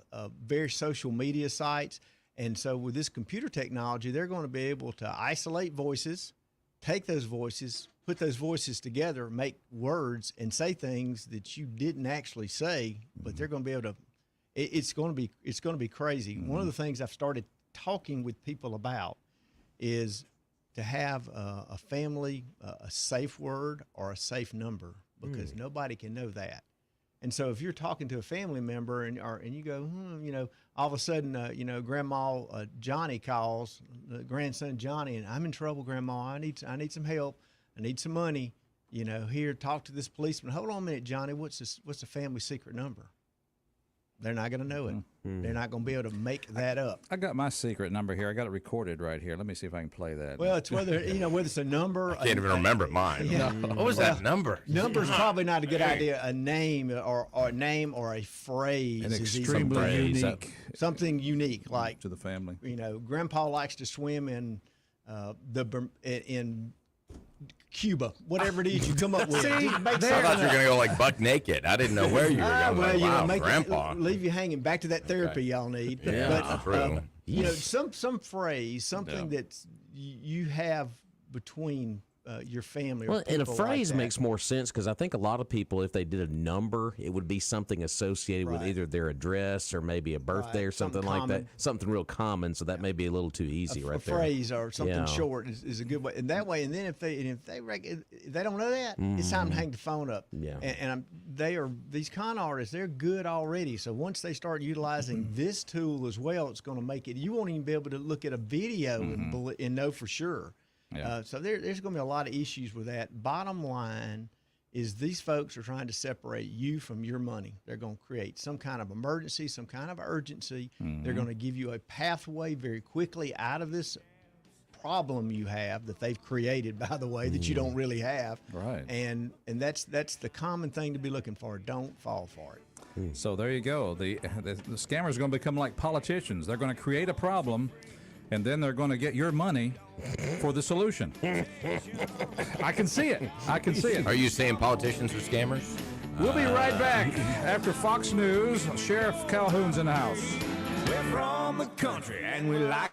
various social media sites. And so with this computer technology, they're going to be able to isolate voices, take those voices, put those voices together, make words, and say things that you didn't actually say, but they're going to be able to. It's going to be crazy. One of the things I've started talking with people about is to have a family, a safe word or a safe number, because nobody can know that. And so if you're talking to a family member and you go, all of a sudden, Grandma Johnny calls, grandson Johnny, and I'm in trouble, Grandma. I need some help. I need some money. Here, talk to this policeman. Hold on a minute, Johnny. What's the family secret number? They're not going to know it. They're not going to be able to make that up. I got my secret number here. I got it recorded right here. Let me see if I can play that. Well, it's whether it's a number. I can't even remember mine. Yeah. What was that number? Number's probably not a good idea. A name or a phrase An is extremely unique. Something unique, like to the family. Grandpa likes to swim in Cuba, whatever it is you come up with. I thought you were going to go like buck naked. I didn't know where you were going. Wow, Grandpa. Leave you hanging. Back to that therapy y'all need. Yeah, true. Some phrase, something that you have between your family. Well, and a phrase like makes more sense because I think a lot of people, if they did a number, it would be something associated with either their address or maybe a birthday or something like that. Something real common. So that may be a little too easy right there. A phrase or something short is a good way. And that way, and then if they don't know that, it's time to hang the phone up. Yeah. And these con artists, they're good already. So once they start utilizing this tool as well, it's going to make it. You won't even be able to look at a video and know for sure. Yeah. So there's going to be a lot of issues with that. Bottom line is these folks are trying to separate you from your money. They're going to create some kind of emergency, some kind of urgency. They're going to give you a pathway very quickly out of this problem you have that they've created, by the way, that you don't really have. Right. And that's the common thing to be looking for. Don't fall for it. So there you go. The scammers are going to become like politicians. They're going to create a problem, and then they're going to get your money for the solution. I can see it. Are you saying politicians are scammers? We'll be right back after Fox News. Sheriff Calhoun's in the house. We're from the country, and we like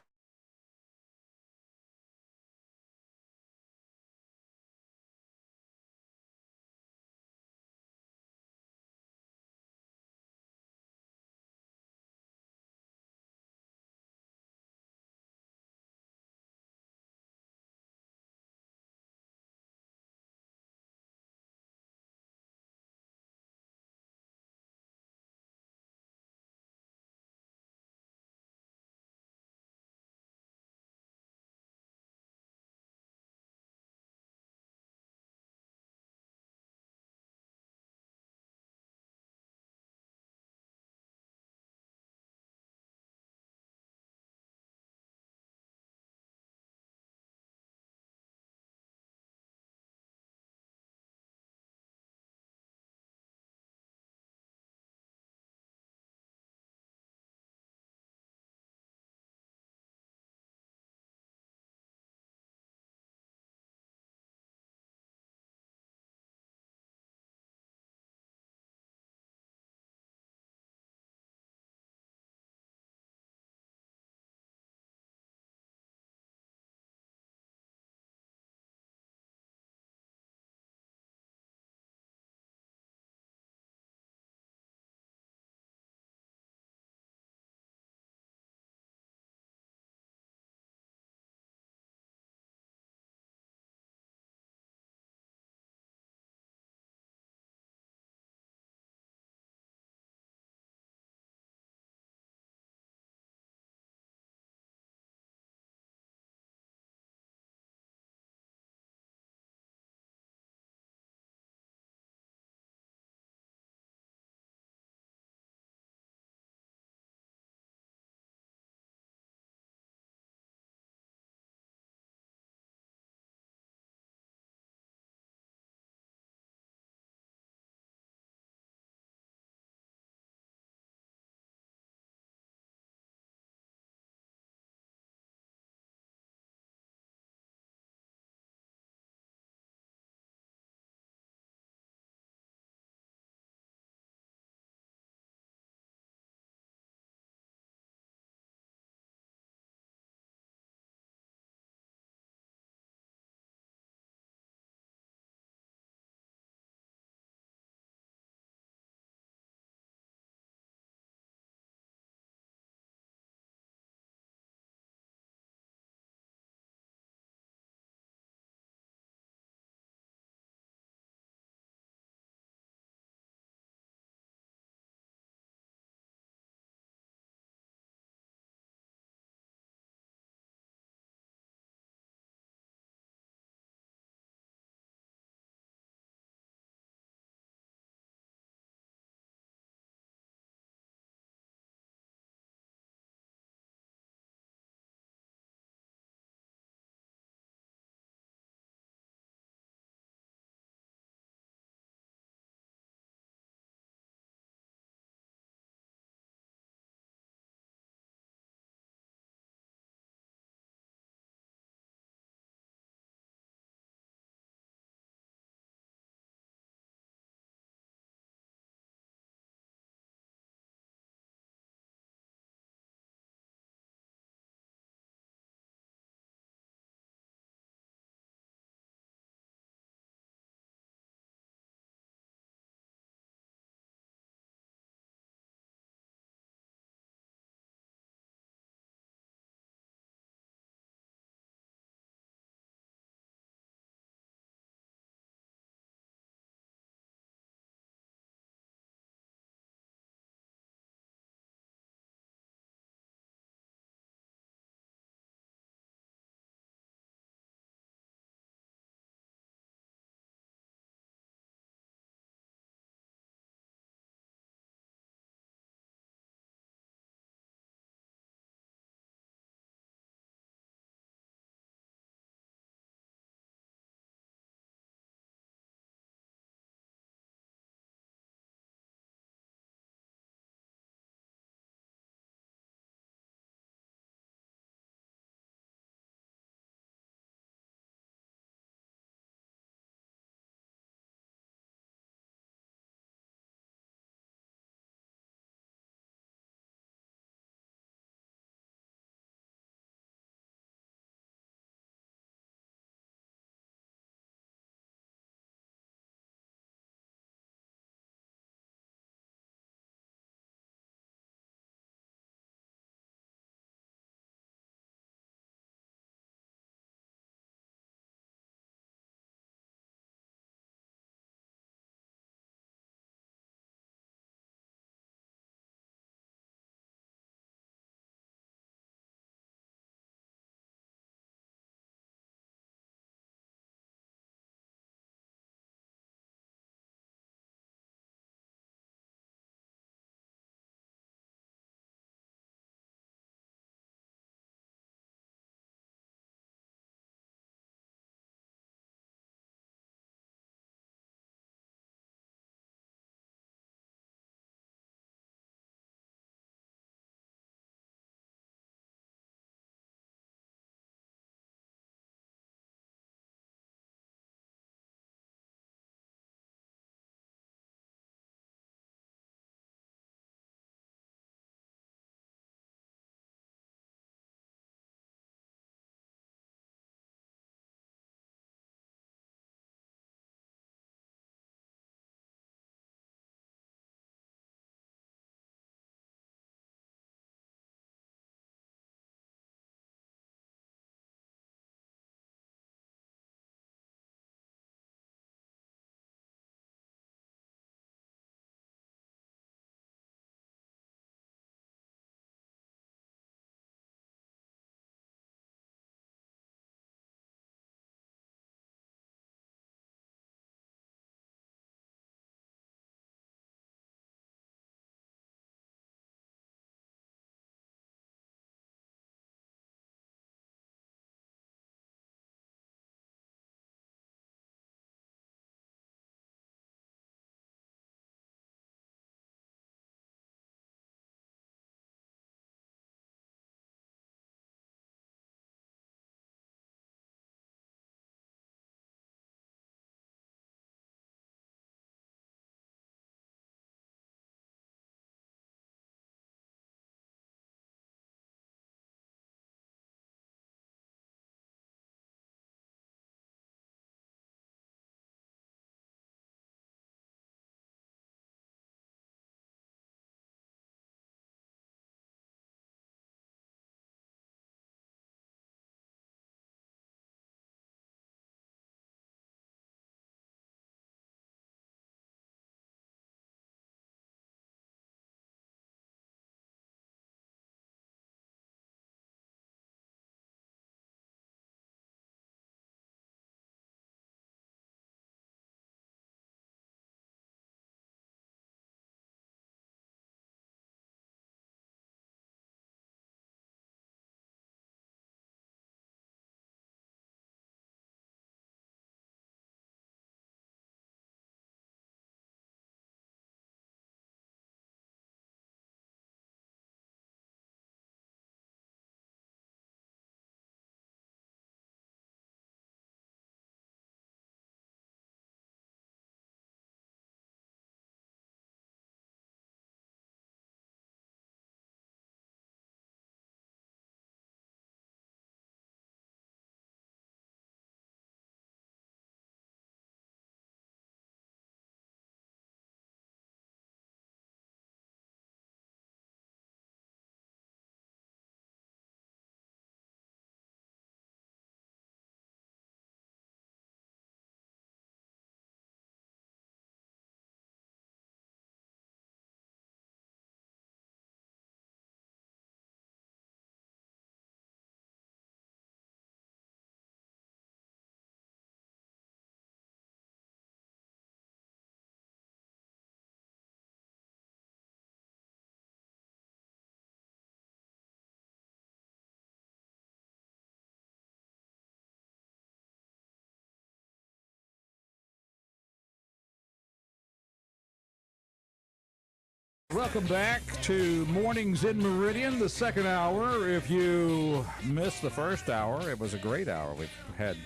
Welcome back to Mornings in Meridian, the second hour. If you missed the first hour, it was a great hour. We had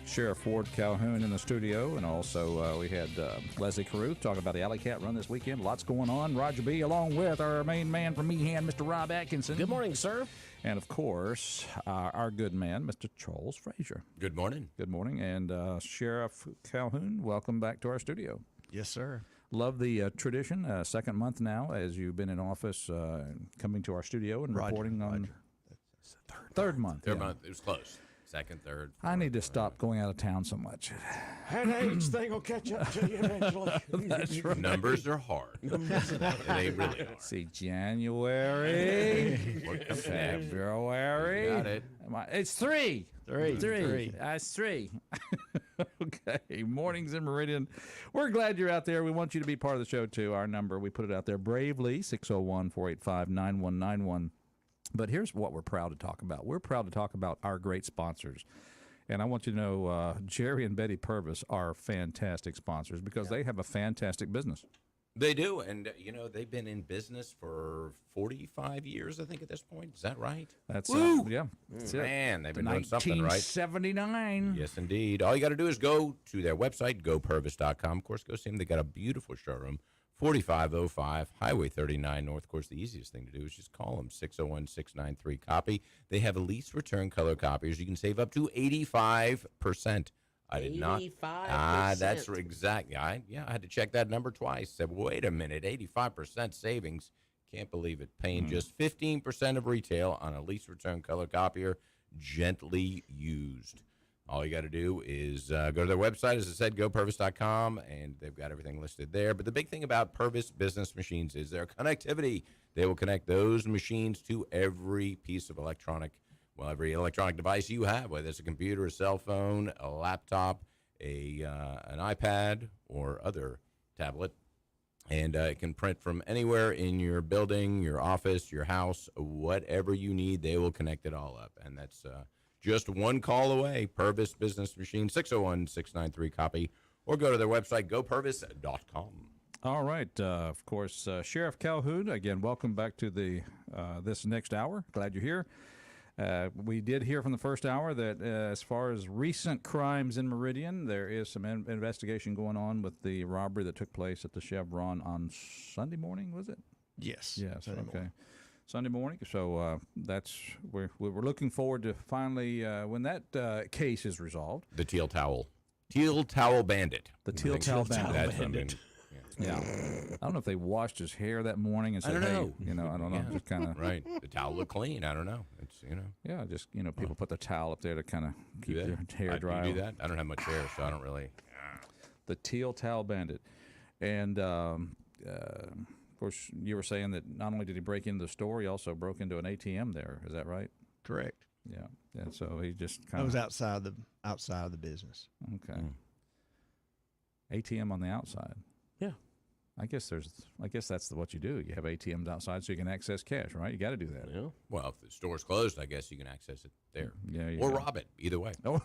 Sheriff Ward Calhoun in the studio, and also we had Leslie Caruth talking about the Alley Cat run this weekend. Lots going on. Roger B. along with our main man from Meehan, Mr. Rob Atkinson. Good morning, sir. And, of course, our good man, Mr. Charles Frazier. Good morning. Good morning. And Sheriff Calhoun, welcome back to our studio. Yes, sir. Love the tradition. Second month now as you've been in office, coming to our studio and reporting on third month. Third month. It was close. Second, third. I need to stop going out of town so much. Headaches thing will catch up to you eventually. That's right. Numbers are hard. They really are. See, January, What February. Got it. It's three. Three. That's three. Okay. Mornings in Meridian. We're glad you're out there. We want you to be part of the show, too. Our number, we put it out there bravely, 601-485-9191. But here's what we're proud to talk about. We're proud to talk about our great sponsors. And I want you to know Jerry and Betty Purvis are fantastic sponsors because they have a fantastic business. They do. And, they've been in business for 45 years, I think, at this point. Is that right? That's Woo! That's Man, they've been doing something right. 1979. Yes, indeed. All you got to do is go to their website, gopurvis.com. Of course, go see them. They got a beautiful showroom. 4505 Highway 39 North. Of course, the easiest thing to do is just call them, 601-693-COPY. They have lease return color copiers. You can save up to 85%. I did not. 85%. That's exactly. I had to check that number twice. Said, wait a minute, 85% savings. Can't believe it. Paying just 15% of retail on a lease return color copier, gently used. All you got to do is go to their website, as I said, gopurvis.com, and they've got everything listed there. But the big thing about Purvis Business Machines is their connectivity. They will connect those machines to every piece of every electronic device you have, whether it's a computer, a cell phone, a laptop, an iPad, or other tablet. And it can print from anywhere in your building, your office, your house, whatever you need. They will connect it all up, and that's just one call away. Purvis Business Machine, 601-693-COPY, or go to their website, gopurvis.com. All right. Of course, Sheriff Calhoun, again, welcome back to the this next hour. Glad you're here. We did hear from the first hour that as far as recent crimes in Meridian, there is some investigation going on with the robbery that took place at the Chevron on Sunday morning, was it? Yes. Yes, okay. Sunday morning. So we're looking forward to finally when that case is resolved. The Teal Towel Bandit. The Teal Towel Bandit. Yeah. I don't know if they washed his hair that morning and said, I don't know. Hey, I don't know. Yeah. Just kind of. Right. The towel looked clean. I don't know. It's, Yeah, just, people put the towel up there to kind of keep do their that? hair dry. You do that? I don't have much hair, so I don't really. The Teal Towel Bandit. And, of course, you were saying that not only did he break into the store, he also broke into an ATM there. Is that right? Correct. Yeah. And so he just I kind was of. outside of the business. Okay. ATM on the outside. Yeah. I guess that's what you do. You have ATMs outside so you can access cash, right? You got to do that. Yeah. Well, if the store's closed, I guess you can access it there. Yeah, or rob it. Either way. Oh,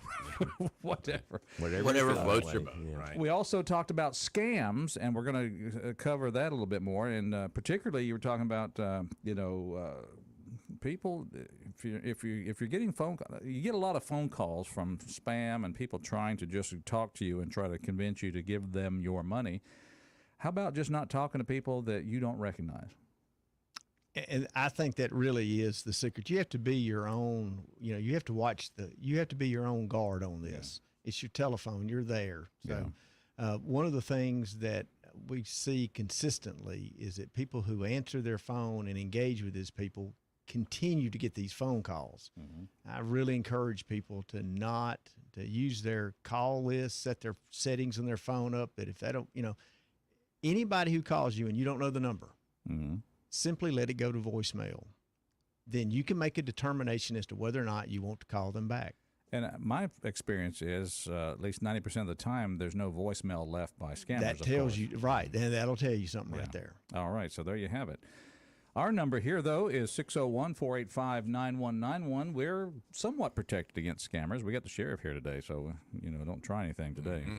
whatever. Whatever floats your boat. Yeah. Right. We also talked about scams, and we're going to cover that a little bit more. And particularly, you were talking about, people. If you're getting you get a lot of phone calls from spam and people trying to just talk to you and try to convince you to give them your money. How about just not talking to people that you don't recognize? And I think that really is the secret. You have to be your own, you have to you have to be your own guard on this. Yeah. It's your telephone. You're there. So one of the things that we see consistently is that people who answer their phone and engage with these people continue to get these phone calls. Mm-hmm. I really encourage people to use their call list, set their settings on their phone up, that if they don't, anybody who calls you and you don't know the number, simply let it go to voicemail. Then you can make a determination as to whether or not you want to call them back. And my experience is at least 90% of the time, there's no voicemail left by scammers. That tells you, right, and that'll tell you something right there. All right, so there you have it. Our number here, though, is 601-485-9191. We're somewhat protected against scammers. We got the sheriff here today, so, don't try anything today. Mm-hmm.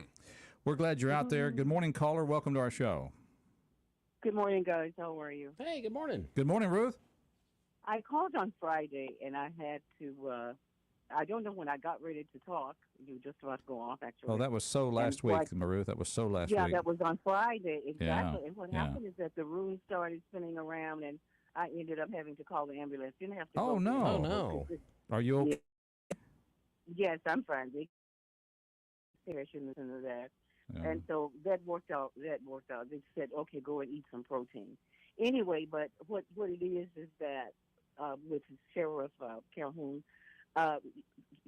We're glad you're out there. Good morning, caller. Welcome to our show. Good morning, guys. How are you? Hey, good morning. Good morning, Ruth. I called on Friday, and I had to. I don't know when I got ready to talk. You were just about to go off, actually. Oh, that was so last week, Ruth. That was so last week. Yeah, that was on Friday, exactly. Yeah, And what yeah. happened is that the room started spinning around, and I ended up having to call the ambulance. Didn't have to. Oh, go no. Oh, no. Are you okay? Yes, I'm fine. They shouldn't listen to that. Yeah. And so that worked out. They said, okay, go and eat some protein. Anyway, but what it is that with Sheriff Calhoun,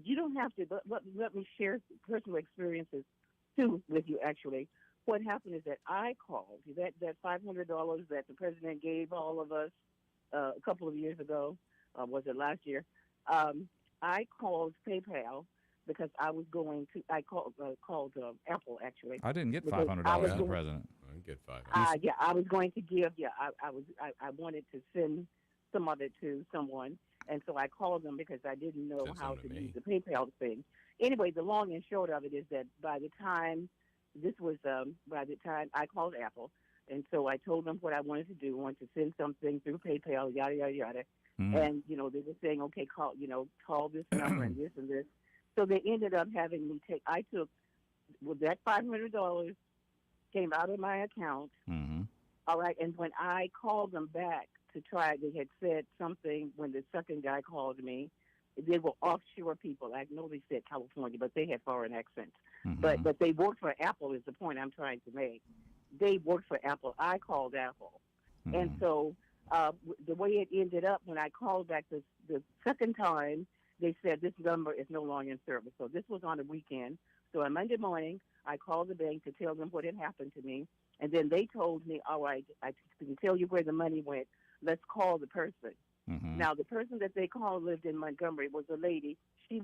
you don't have to. Let me share personal experiences too with you. Actually, what happened is that I called that $500 that the president gave all of us a couple of years ago. Was it last year? I called PayPal because I was going to. I called Apple actually. I didn't get Because $500 I was from the going- president. I can get 500. Yeah, I was going to give. Yeah, I wanted to send some of it to someone, and so I called them because I didn't know Send how some to to me. use the PayPal thing. Anyway, the long and short of it is that by the time I called Apple, and so I told them what I wanted to do. I wanted to send something through PayPal, yada yada yada, and they were saying, okay, call this number and this and this. So they ended up having me take. I took that $500 came out of my account. Mm-hmm. All right, and when I called them back to try, they had said something when the second guy called me. They were offshore people. I know they said California, but they had foreign accents. Mm-hmm. But they worked for Apple is the point I'm trying to make. They worked for Apple. I called Apple. And so the way it ended up, when I called back the second time, they said this number is no longer in service. So this was on a weekend. So on Monday morning, I called the bank to tell them what had happened to me. And then they told me, all right, I can tell you where the money went. Let's call the person. Mm-hmm. Now, the person that they called lived in Montgomery, was a lady. She's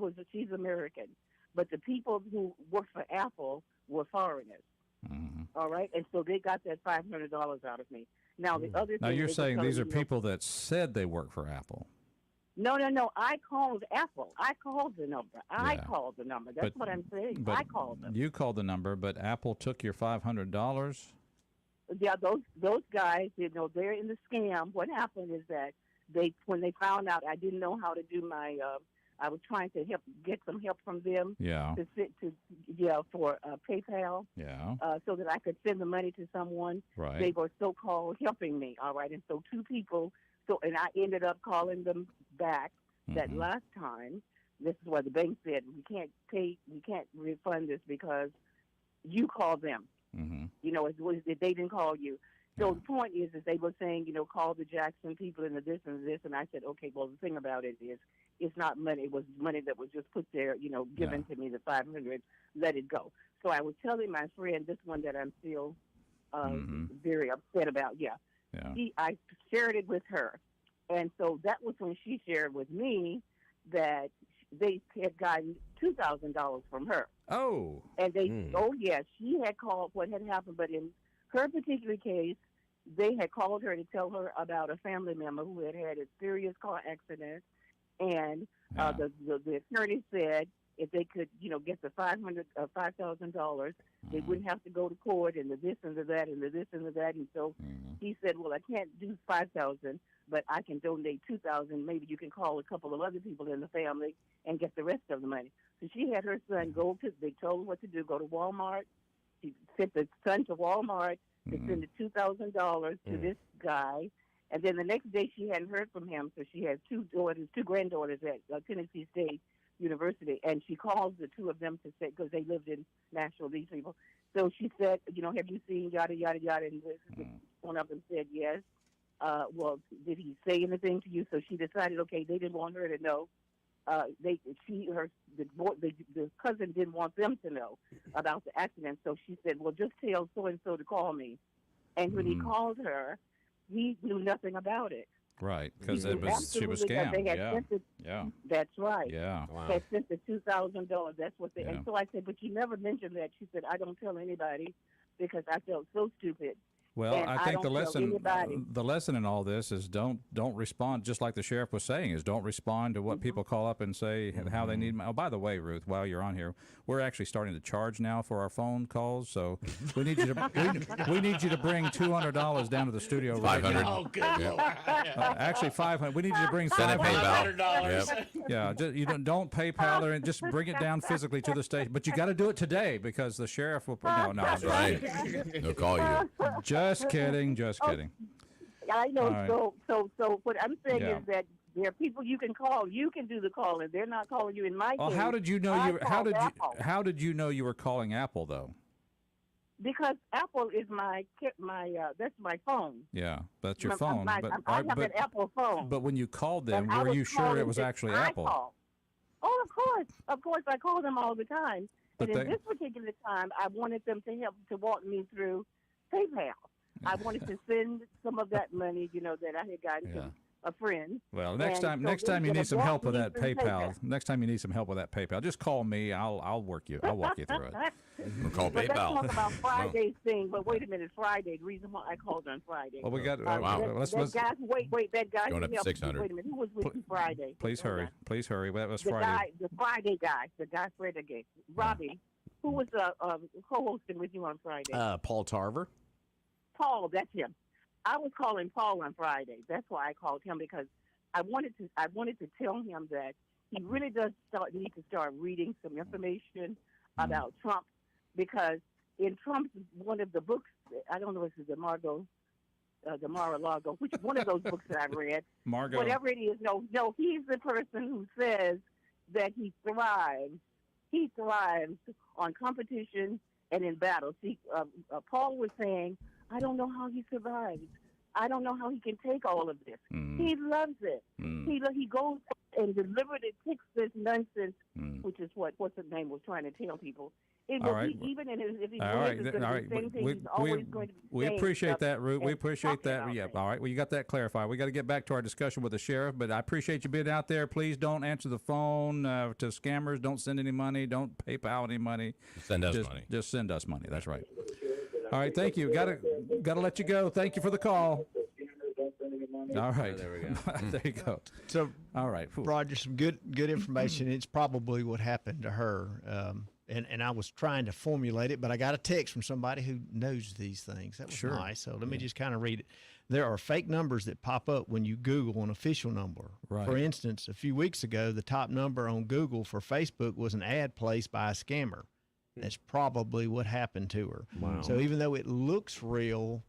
American. But the people who worked for Apple were foreigners. Mm-hmm. All right? And so they got that $500 out of me. Now, the other Now thing you're they were saying telling these are me, people that said they work for Apple. No. I called Apple. I called the number. I called the number. That's what I'm saying. But I called them. You called the number, but Apple took your $500. Yeah, those guys, they're in the scam. What happened is that when they found out I didn't know how to do my, I was trying to get some help from them. Yeah. For PayPal. Yeah. So that I could send the money to someone. Right. They were so-called helping me. All right, and so two people. And I ended up calling them back that last time. This is what the bank said: we can't refund this because you called them. Mm-hmm. They didn't call you. So the point is they were saying, call the Jackson people and the this and this. And I said, okay, well, the thing about it is it's not money. It was money that was just put there, given to me, the $500, let it go. So I was telling my friend, this one that I'm still very upset about. Yeah. I shared it with her. And so that was when she shared with me that they had gotten $2,000 from her. Oh. And she had called what had happened. But in her particular case, they had called her to tell her about a family member who had had a serious car accident. And the attorney said if they could, get the $5,000, they wouldn't have to go to court and the this and the that and the this and the that. And so he said, well, I can't do $5,000, but I can donate $2,000. Maybe you can call a couple of other people in the family and get the rest of the money. So she had her son they told her what to do, go to Walmart. She sent the son to Walmart to send the $2,000 to this guy. And then the next day she hadn't heard from him. So she has two granddaughters at Tennessee State University. And she calls the two of them to say, because they lived in Nashville, these people. So she said, have you seen yada, yada, yada? And one of them said yes. Well, did he say anything to you? So she decided, okay, they didn't want her to know. The cousin didn't want them to know about the accident. So she said, well, just tell so-and-so to call me. And when he called her, he knew nothing about it. Right, because she was Absolutely, scammed. That's right. Yeah. Wow. They sent the $2,000. That's what they. And so I said, but you never mentioned that. She said, I don't tell anybody because I felt so stupid. Well, And I think the don't tell anybody. lesson in all this is don't respond, just like the sheriff was saying, is don't respond to what people call up and say how they need. Oh, by the way, Ruth, while you're on here, we're actually starting to charge now for our phone calls, so we need you to we need you to bring $200 down to the studio right now. Oh, good Lord. Actually, 500. We need you to bring Send it $500. PayPal. Yep. Yeah, you don't PayPal or just bring it down physically to the station, but you got to do it today because the sheriff will. No, That's right. They'll call you. Just kidding. Just kidding. I know. Right. So what I'm saying Yeah. is that there are people you can call. You can do the calling. They're not calling you. In my Well, case, how did you know I you? called Apple. How did you know you were calling Apple though? Because Apple is my that's my phone. Yeah, that's your I phone. have an Apple phone. But when you called them, And I were was you sure it calling was this actually iCall. Apple? Oh, of course, I call them all the time. But And in they- this particular time, I wanted them to help to walk me through PayPal. I wanted to send some of that money, that I had gotten Yeah. from a friend. Well, next And time so you they need some walked help with me that through PayPal. Next time you need some help with that PayPal, just call me. I'll walk you through it. We'll call But let's PayPal. talk about Friday's thing. But wait a minute, Friday. The reason why I called on Friday. Well, we got. Wow. Let's that guy, wait, that guy. Going who up to helped me. 600. Wait a minute, who was with you Friday? please Hold hurry. on. Please hurry. That was The Friday. the Friday guy, the guy Fred again, Robbie, who was co-hosting with you on Friday. Paul Tarver. Paul, that's him. I was calling Paul on Friday. That's why I called him, because I wanted to tell him that he really does need to start reading some information about Trump, because in Trump's one of the books, I don't know if it's the Mar-a-Lago, which one of those books that I read, Margot. whatever it is, no, he's the person who says that he thrives on competition and in battle. See, Paul was saying, I don't know how he survives. I don't know how he can take all of this. He loves it. He goes and deliberately takes this nonsense, which is what's his name was trying to tell people. All right. Even if he All right. believes it's All going right. to be the same thing, he's always going to be We saying appreciate stuff that, Root. We and appreciate talking that. about Yeah. things. All right. Well, you got that clarified. We got to get back to our discussion with the sheriff, but I appreciate you being out there. Please don't answer the phone to scammers. Don't send any money. Don't PayPal any money. Send us money. Just send us money. That's right. All right. Thank you. Got to let you go. Thank you for the call. All right. There we go. There you go. So, All right. Roger, some good information. It's probably what happened to her. And I was trying to formulate it, but I got a text from somebody who knows these things. That was Sure. nice. So let me just kind of read it. There are fake numbers that pop up when you Google an official number. Right. For instance, a few weeks ago, the top number on Google for Facebook was an ad placed by a scammer. That's probably what happened to her. Wow. So even though it looks real,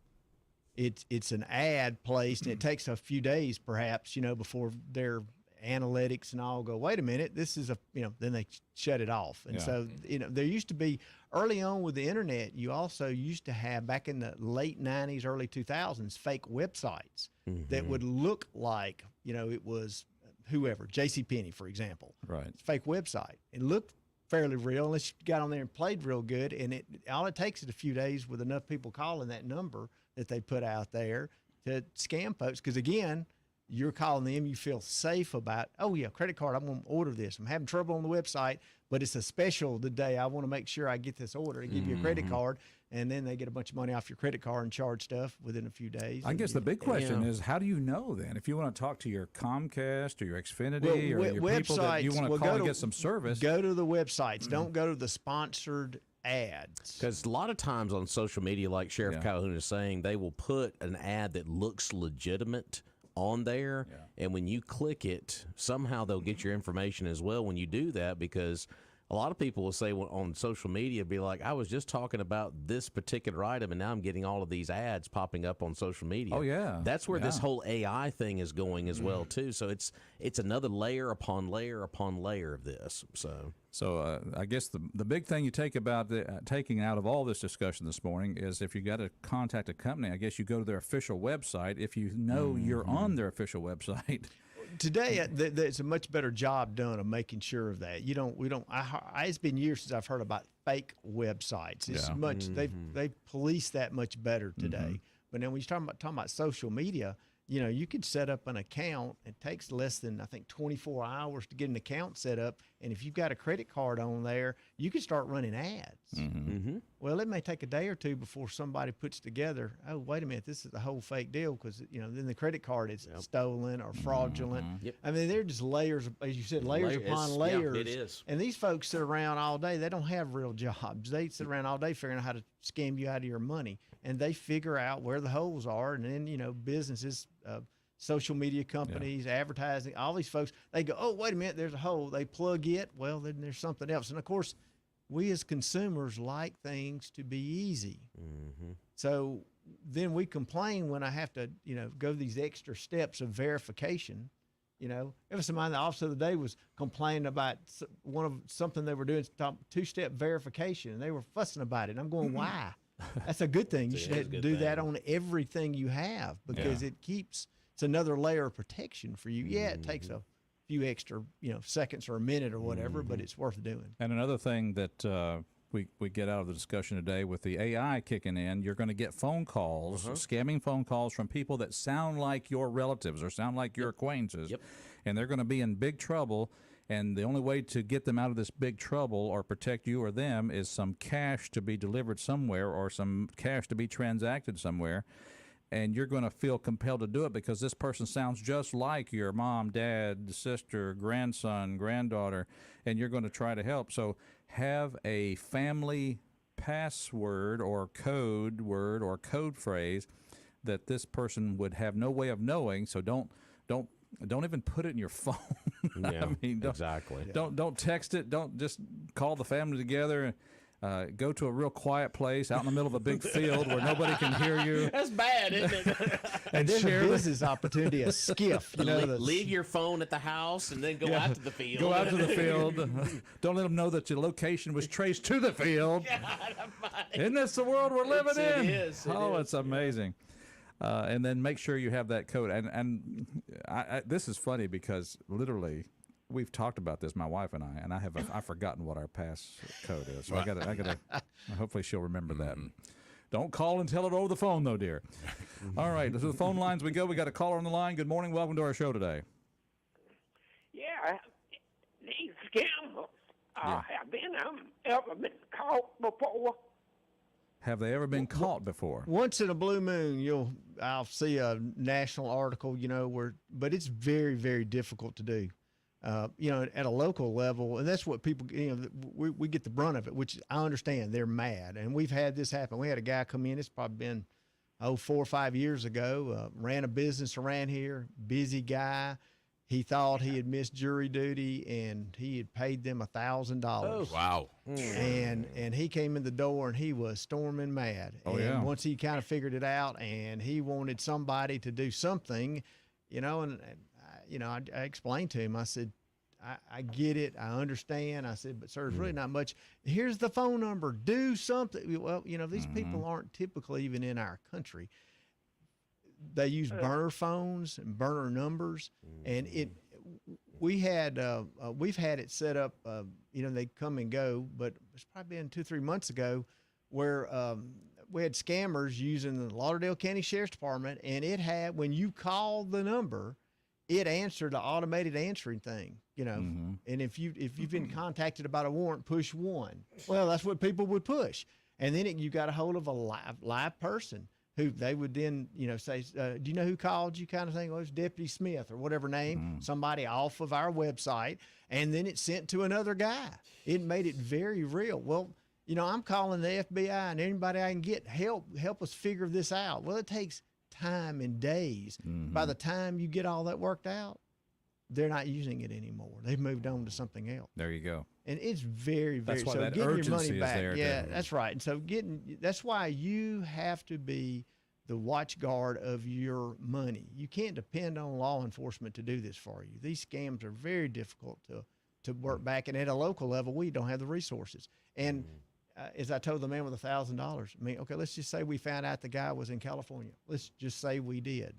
it's an ad placed, and it takes a few days perhaps, before their analytics and all go, wait a minute, this is then they shut it off. And Yeah. so, there used to be early on with the internet, you also used to have back in the late 90s, early 2000s, fake websites that would look like, it was whoever, JCPenney, for example. Right. It's a fake website. It looked fairly real unless you got on there and played real good. And all it takes is a few days with enough people calling that number that they put out there to scam folks. Because again, you're calling them, you feel safe about, oh yeah, credit card, I'm going to order this. I'm having trouble on the website, but it's a special today. I want to make sure I get this order. They give you a credit card, and then they get a bunch of money off your credit card and charge stuff within a few days. I guess the big question is, how do you know then? If you want to talk to your Comcast or your Xfinity or your people that you want to call and get some service, go to the websites. Don't go to the sponsored ads. Because a lot of times on social media, like Sheriff Calhoun is saying, they will put an ad that looks legitimate on there, and when you click it, somehow they'll get your information as well when you do that, because a lot of people will say on social media, be like, I was just talking about this particular item, and now I'm getting all of these ads popping up on social media. Oh, yeah. That's where this whole AI thing is going as well, too. So it's another layer upon layer upon layer of this. So I guess the big thing you take about taking out of all this discussion this morning is if you got to contact a company, I guess you go to their official website. If you know you're on their official website. Today, there's a much better job done of making sure of that. It's been years since I've heard about fake websites. It's much they police that much better today. But then when you're talking about social media, you could set up an account. It takes less than, I think, 24 hours to get an account set up, And if you've got a credit card on there, you can start running ads. Well, it may take a day or two before somebody puts together, oh, wait a minute, this is the whole fake deal, because, then the credit card is stolen or fraudulent. I mean, they're just layers, as you said, layers upon layers. Yeah, it is. And these folks sit around all day. They don't have real jobs. They sit around all day figuring out how to scam you out of your money. And they figure out where the holes are. And then, businesses, social media companies, advertising, all these folks, they go, oh, wait a minute, there's a hole. They plug it. Well, then there's something else. And, of course, we as consumers like things to be easy. So then we complain when I have to, go these extra steps of verification. There was somebody in the office the other day was complaining about something they were doing, two-step verification, and they were fussing about it. And I'm going, why? That's a good thing. You should do that on everything you have, because it's another layer of protection for you. Yeah, it takes a few extra, seconds or a minute or whatever, but it's worth doing. And another thing that we get out of the discussion today, with the AI kicking in, you're going to get phone calls, scamming phone calls from people that sound like your relatives or sound like your acquaintances, and they're going to be in big trouble. And the only way to get them out of this big trouble or protect you or them is some cash to be delivered somewhere or some cash to be transacted somewhere. And you're going to feel compelled to do it because this person sounds just like your mom, dad, sister, grandson, granddaughter, and you're going to try to help. So have a family password or code word or code phrase that this person would have no way of knowing. So don't even put it in your phone. Yeah, I mean, exactly. Don't text it. Don't just call the family together. Go to a real quiet place out in the middle of a big field where nobody can hear you. That's bad, isn't it? And there's a business opportunity, a skiff. Leave your phone at the house and then go out to the field. Go out to the field. Don't let them know that your location was traced to the field. Isn't this the world we're living in? It is. It's amazing. And then make sure you have that code. And I this is funny because literally we've talked about this, my wife and I've forgotten what our pass code is. So I gotta hopefully she'll remember that. Don't call and tell it over the phone though, dear. All right, to the phone lines we go. We got a caller on the line. Good morning. Welcome to our show today. Yeah, these scammers have ever been caught before? Have they ever been caught before? Once in a blue moon, I'll see a national article, but it's very, very difficult to do. At a local level, and that's what people, we get the brunt of it, which I understand. They're mad, and we've had this happen. We had a guy come in, it's probably been 4 or 5 years ago, ran a business around here, busy guy. He thought he had missed jury duty, and he had paid them $1,000. Oh, wow. And he came in the door, and he was storming mad. And once he kind of figured it out, and he wanted somebody to do something, I explained to him, I said, I get it. I understand. I said, but sir, it's really not much. Here's the phone number. Do something. Well, these people aren't typically even in our country. They use burner phones and burner numbers. And we've had it set up, they come and go, but it's probably been 2-3 months ago where, we had scammers using the Lauderdale County Sheriff's Department, and when you called the number, it answered the automated answering thing, and if you've been contacted about a warrant, push 1. Well, that's what people would push. And then you got a hold of a live person who they would then, say, do you know who called you, kind of thing? Well, it's Deputy Smith or whatever name, somebody off of our website. And then it's sent to another guy. It made it very real. Well, I'm calling the FBI and anybody I can get, help us figure this out. Well, it takes time and days. By the time you get all that worked out, they're not using it anymore. They've moved on to something else. There you go. And it's very, very, that's why so that getting your money urgency back. is there. Yeah, that's right. And so that's why you have to be the watch guard of your money. You can't depend on law enforcement to do this for you. These scams are very difficult to work back. And at a local level, we don't have the resources. And as I told the man with $1,000, okay, let's just say we found out the guy was in California. Let's just say we did.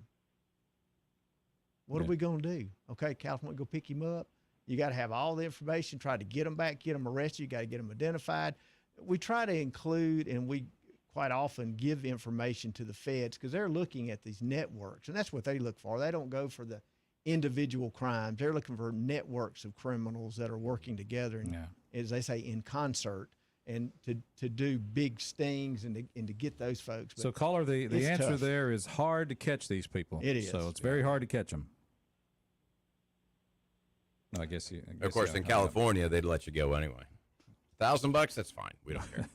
What are we going to do? Okay, California, go pick him up. You got to have all the information, try to get them back, get them arrested. You got to get them identified. We try to include, and we quite often give information to the feds because they're looking at these networks, and that's what they look for. They don't go for the individual crimes. They're looking for networks of criminals that are working together, and as they say, in concert, and to do big stings and to get those folks. But so, caller, the answer tough. there is hard to catch these people. It is. So it's very hard to catch them. No, I guess Of course, in California, they'd let you go anyway. $1,000, that's fine. We don't care.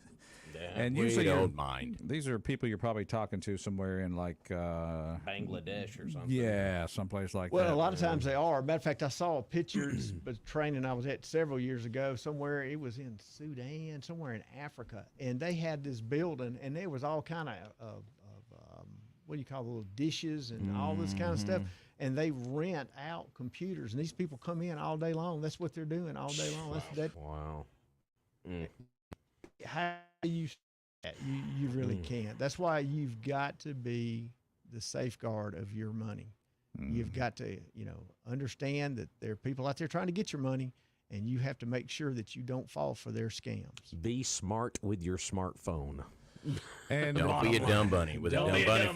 And we usually don't mind. These are people you're probably talking to somewhere in like Bangladesh or something. Yeah, someplace like that. Well, a lot of times they are. Matter of fact, I saw a picture, but training I was at several years ago, somewhere, it was in Sudan, somewhere in Africa, and they had this building, and there was all kind of what do you call little dishes and all this kind of stuff, and they rent out computers, and these people come in all day long. That's what they're doing all day long. Wow. How do you you really can't. That's why you've got to be the safeguard of your money. You've got to, understand that there are people out there trying to get your money, and you have to make sure that you don't fall for their scams. Be smart with your smartphone. And don't be a dumb bunny with a dumb bunny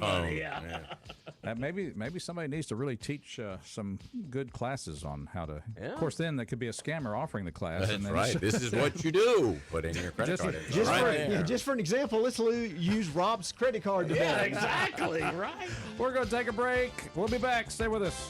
phone. Maybe somebody needs to really teach some good classes on how to. Yeah. Of course, then there could be a scammer offering the class. That's right. This is what you do. Put in your credit card. Just for an example, let's use Rob's credit card today. Yeah, exactly. Right. We're going to take a break. We'll be back. Stay with us.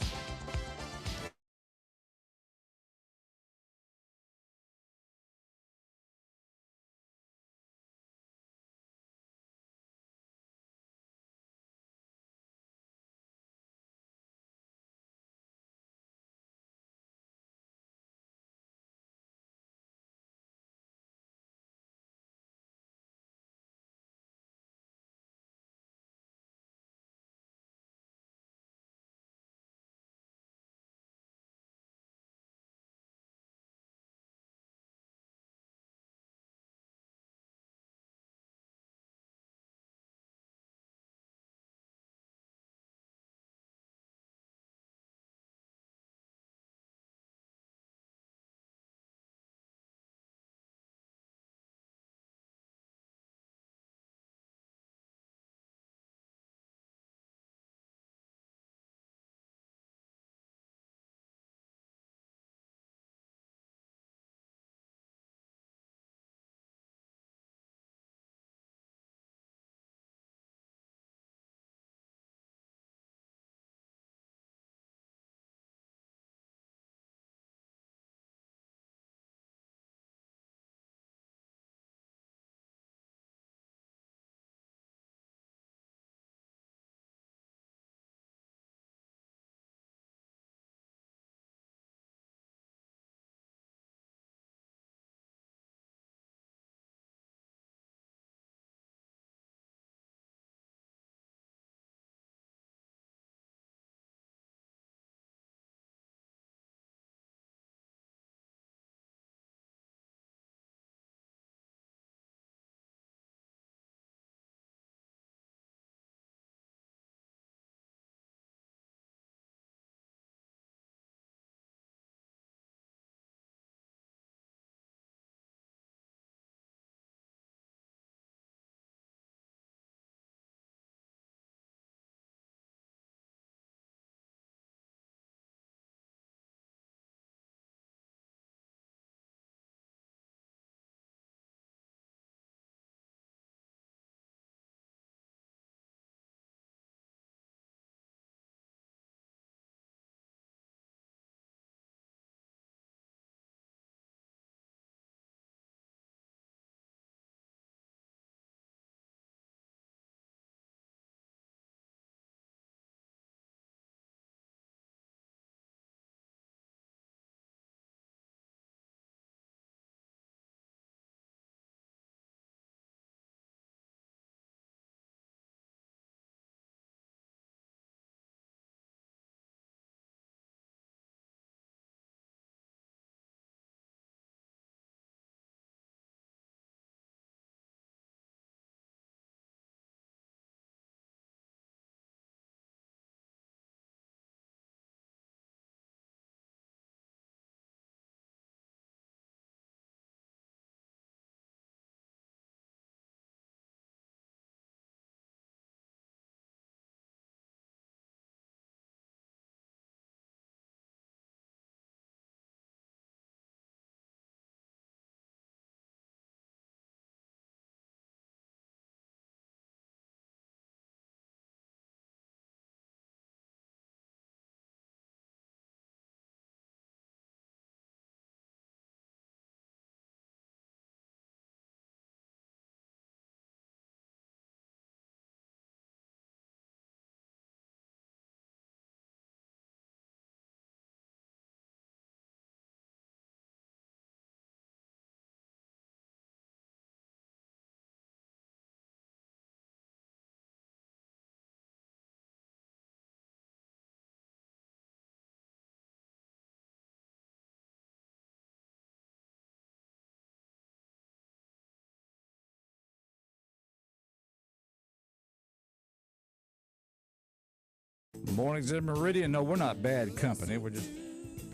Mornings in Meridian. No, we're not bad company. We're just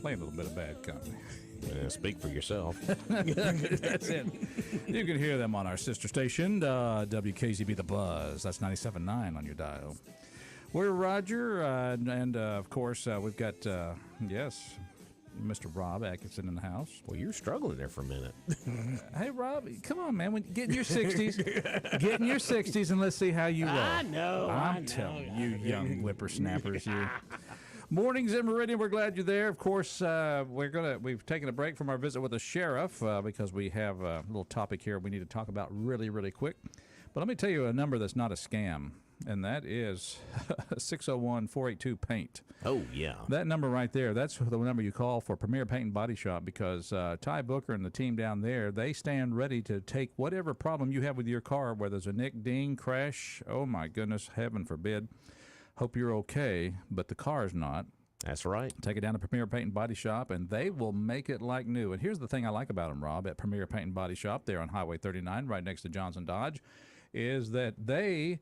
playing a little bit of bad company. Speak for yourself. That's it. You can hear them on our sister station, WKZB The Buzz. That's 97.9 on your dial. We're Roger, and of course, we've got, yes, Mr. Rob Atkinson in the house. Well, you're struggling there for a minute. Hey, Rob, come on, man. Get in your 60s. Get in your 60s, and let's see how you roll. I'm telling you, young whippersnappers, you. Mornings in Meridian, we're glad you're there. Of course, we've taken a break from our visit with the sheriff because we have a little topic here we need to talk about really, really quick. But let me tell you a number that's not a scam, and that is 601-482-PAINT. Oh, yeah. That number right there, that's the number you call for Premier Paint and Body Shop because Ty Booker and the team down there, they stand ready to take whatever problem you have with your car, whether it's a nick, ding, crash, oh my goodness, heaven forbid. Hope you're okay, but the car's not. That's right. Take it down to Premier Paint and Body Shop, and they will make it like new. And here's the thing I like about them, Rob, at Premier Paint and Body Shop there on Highway 39, right next to Johnson Dodge, is that they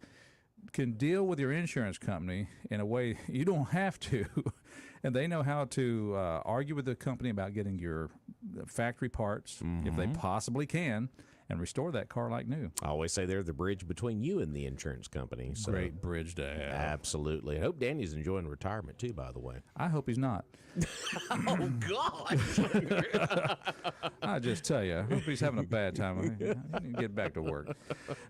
can deal with your insurance company in a way you don't have to. And they know how to argue with the company about getting your factory parts, if they possibly can, and restore that car like new. I always say they're the bridge between you and the insurance company. So. Great bridge to have. Absolutely. I hope Danny's enjoying retirement, too, by the way. I hope he's not. Oh, God. I just tell you, I hope he's having a bad time. He need to get back to work.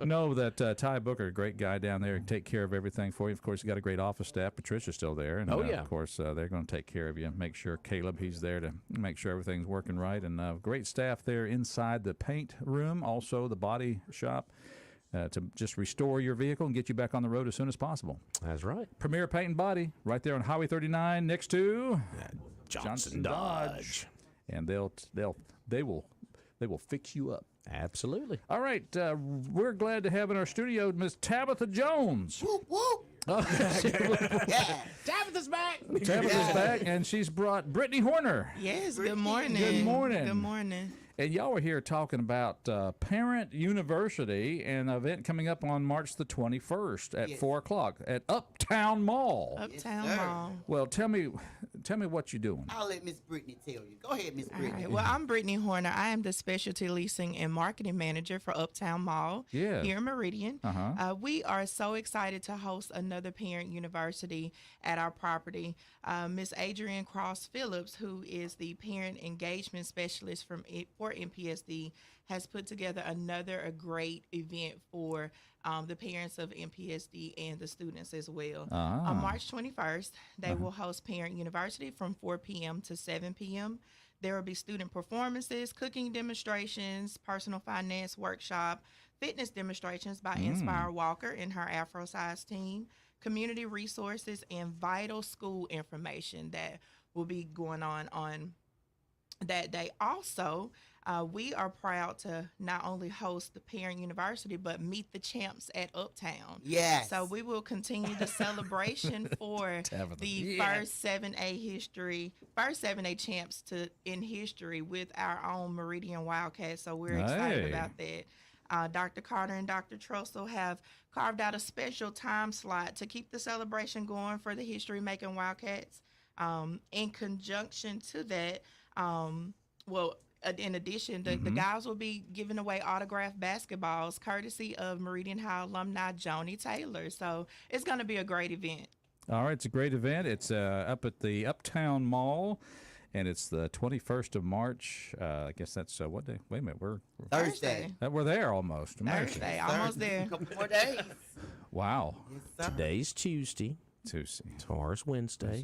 Know that Ty Booker, a great guy down there, can take care of everything for you. Of course, you got a great office staff. Patricia's still there. And, of course, they're going to take care of you. Make sure Caleb, he's there to make sure everything's working right. And great staff there inside the paint room, also the body shop. To just restore your vehicle and get you back on the road as soon as possible. That's right. Premier Paint and Body, right there on Highway 39, next to Johnson Dodge. And they will fix you up. Absolutely. All right, we're glad to have in our studio Miss Tabitha Jones. Whoop, whoop. Yeah. Tabitha's back. Tabitha's back, and she's brought Brittany Horner. Yes, good morning. Good morning. Good morning. And y'all were here talking about Parent University and an event coming up on March the 21st at 4 o'clock at Uptown Mall. Uptown Yes, Mall. Well, tell me what you're doing. I'll let Miss Brittany tell you. Go ahead, Miss All Brittany. right. Well, I'm Brittany Horner. I am the Specialty Leasing and Marketing Manager for Uptown Mall Yeah. here in Meridian. Uh-huh. We are so excited to host another Parent University at our property. Miss Adrienne Cross Phillips, who is the Parent Engagement Specialist for MPSD, has put together a great event for the parents of MPSD and the students as well. On March 21st, they will host Parent University from 4 p.m. to 7 p.m. There will be student performances, cooking demonstrations, personal finance workshop, fitness demonstrations by Inspire Walker and her Afro Size team, community resources, and vital school information that will be going on that day. Also, we are proud to not only host the Parent University, but meet the champs at Uptown. Yes. So we will continue the celebration for the first 7A champs in history with our own Meridian Wildcats. So we're excited about that. Dr. Carter and Dr. Trussell have carved out a special time slot to keep the celebration going for the history-making Wildcats. In conjunction to that, in addition, the guys will be giving away autographed basketballs courtesy of Meridian High alumni Joni Taylor. So it's going to be a great event. All right, it's a great event. It's up at the Uptown Mall, and it's the 21st of March. I guess that's what day? Wait a minute, we're Thursday. We're there almost. Thursday, almost there. A couple more days. Wow. Yes, sir. Today's Tuesday. Tomorrow's Wednesday.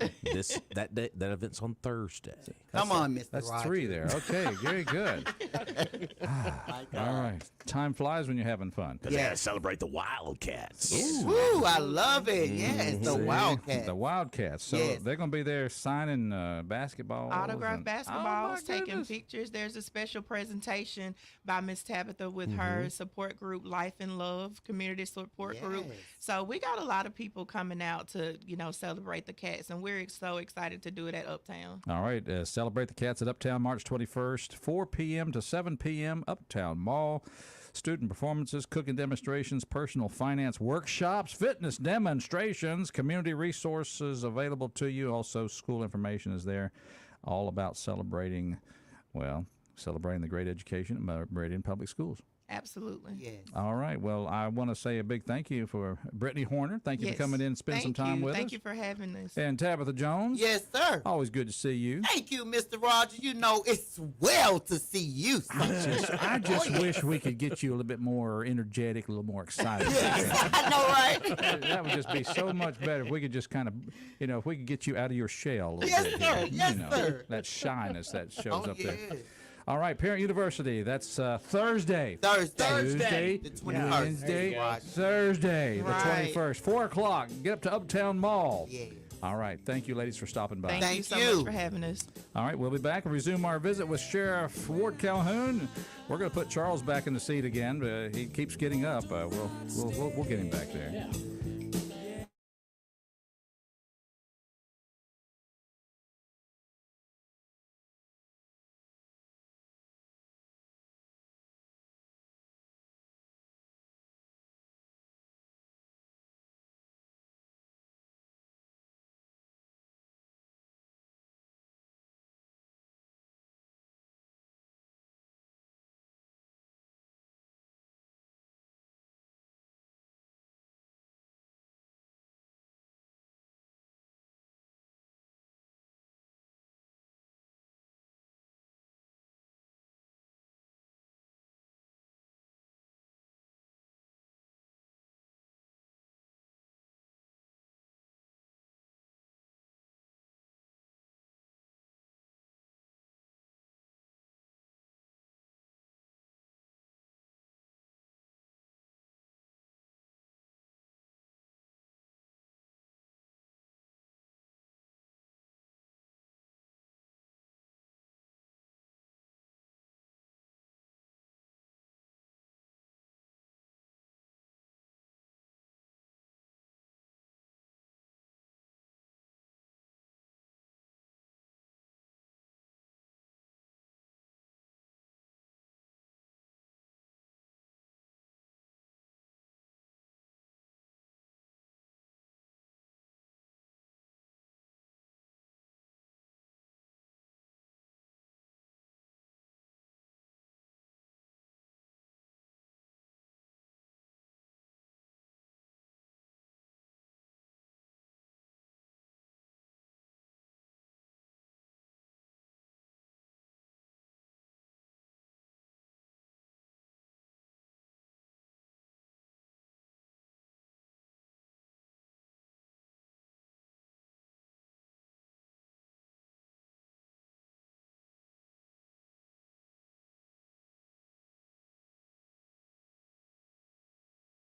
That event's on Thursday. Come on, Mr. That's Roger. 3 there. Okay, very good. All right. Time flies when you're having fun. They gotta celebrate the Wildcats. Ooh, I love it. Yes, the See? Wildcats. The Wildcats. So Yes. they're going to be there signing basketballs. Autographed and- basketballs, Oh, my taking goodness. pictures. There's a special presentation by Miss Tabitha with her support group, Life and Love Community Support Group. Yes. So we got a lot of people coming out to, celebrate the cats, and we're so excited to do it at Uptown. All right. Celebrate the Cats at Uptown March 21st, 4 p.m. to 7 p.m. Uptown Mall. student performances, cooking demonstrations, personal finance workshops, fitness demonstrations, community resources available to you. Also, school information is there, all about celebrating the great education at Meridian Public Schools. Absolutely. Yes. All right. Well, I want to say a big thank you for Brittany Horner. Thank you for coming in and spending some time with us. Thank you for having us. And Tabitha Jones. Yes, sir. Always good to see you. Thank you, Mr. Rogers. You know, it's well to see you. I just wish we could get you a little bit more energetic, a little more excited. I know, right? That would just be so much better if we could just kind of, if we could get you out of your shell a little Yes, bit. sir. Here, Yes, sir. That shyness that shows up there. Yes. All right, Parent University. That's Thursday. Tuesday. The 21st. Wednesday. Thursday, the 21st. 4 o'clock. Get up to Uptown Mall. Yeah. All right. Thank you, ladies, for stopping by. Thank you so much for having us. All right, we'll be back and resume our visit with Sheriff Ward Calhoun. We're going to put Charles back in the seat again. He keeps getting up. We'll get him back there. Yeah.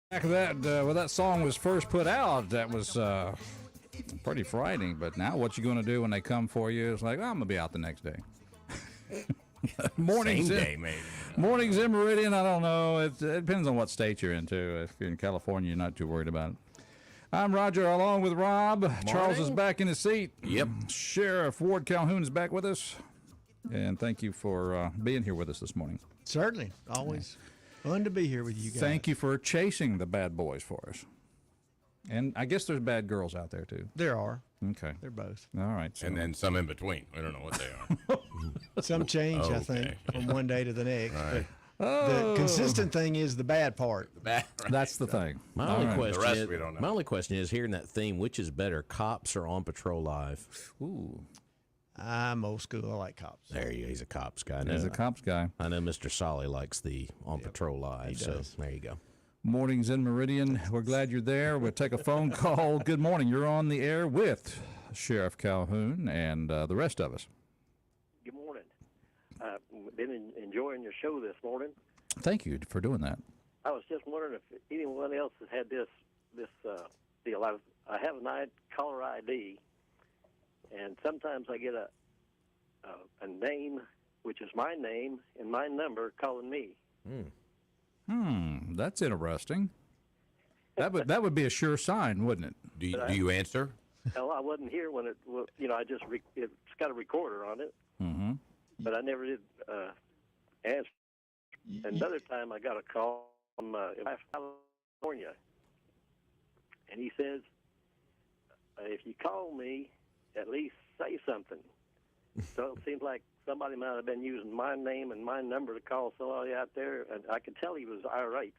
Back of that, when that song was first put out, that was pretty frightening. But now, what you going to do when they come for you? It's like, I'm going to be out the next day. Mornings, Same day, maybe. Mornings in Meridian, I don't know. It depends on what state you're into. If you're in California, you're not too worried about it. I'm Roger, along with Rob. Charles is back in his seat. Yep. Sheriff Ward Calhoun is back with us. And thank you for being here with us this morning. Certainly. Always fun to be here with you guys. Thank you for chasing the bad boys for us. And I guess there's bad girls out there, too. There are. Okay. They're both. All right. So. And then some in between. We don't know what they are. Some change, I think, from one day to the next. Right. The consistent thing is the bad part. The bad, right. That's the thing. My only question The rest is, we don't know. my only question is, hearing that theme, which is better, cops or on patrol live? Ooh. I'm old school. I like cops. There you go. He's a cops guy. He's a cops guy. I know Mr. Solly likes the on patrol live. So there you go. Mornings in Meridian. We're glad you're there. We'll take a phone call. Good morning. You're on the air with Sheriff Calhoun and the rest of us. Good morning. Been enjoying your show this morning. Thank you for doing that. I was just wondering if anyone else has had this deal. I have an caller ID, and sometimes I get a name, which is my name and my number, calling me. That's interesting. That would be a sure sign, wouldn't it? Do you answer? Well, I wasn't here when it. I just it's got a recorder on it. Mm-hmm. But I never did answer. Another time I got a call from California, and he says, if you call me, at least say something. So it seems like somebody might have been using my name and my number to call somebody out there, and I could tell he was irate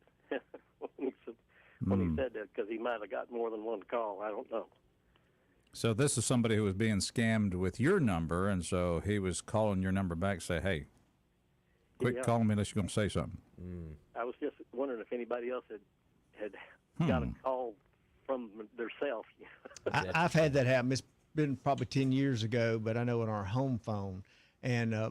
when he said that, because he might have got more than one call. I don't know. So this is somebody who was being scammed with your number, and so he was calling your number back, say, "Hey, quit calling me unless you're going to say something." I was just wondering if anybody else had got a call from themselves. I've had that happen. It's been probably 10 years ago, but I know on our home phone, and I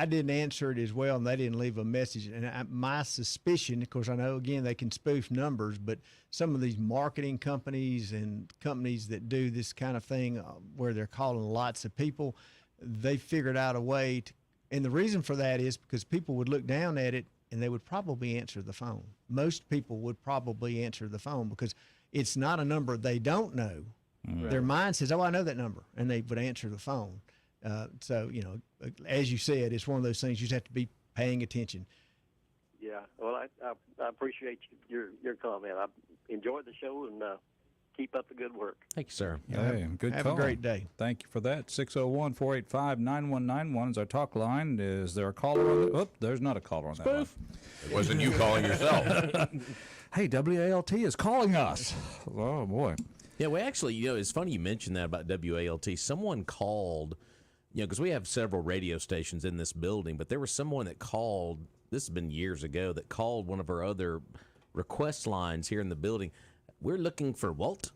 didn't answer it as well, and they didn't leave a message. And my suspicion, of course, I know again they can spoof numbers, but some of these marketing companies and companies that do this kind of thing, where they're calling lots of people, they figured out a way to. And the reason for that is because people would look down at it and they would probably answer the phone. Most people would probably answer the phone because it's not a number they don't know. Right. Their mind says, "Oh, I know that number," and they would answer the phone. So, as you said, it's one of those things you just have to be paying attention. Yeah, well, I appreciate your comment. I enjoyed the show, and keep up the good work. Thank you, sir. Hey, good Have call. a great day. Thank you for that. 601-485-9191 is our talk line. Is there a caller on that? Oh, there's not a caller on that line. It wasn't you calling yourself. Hey, WALT is calling us. Oh, boy. Yeah, we actually, it's funny you mentioned that about WALT. Someone called, because we have several radio stations in this building, but there was someone that called, this has been years ago, that called one of our other request lines here in the building. We're looking for Walt.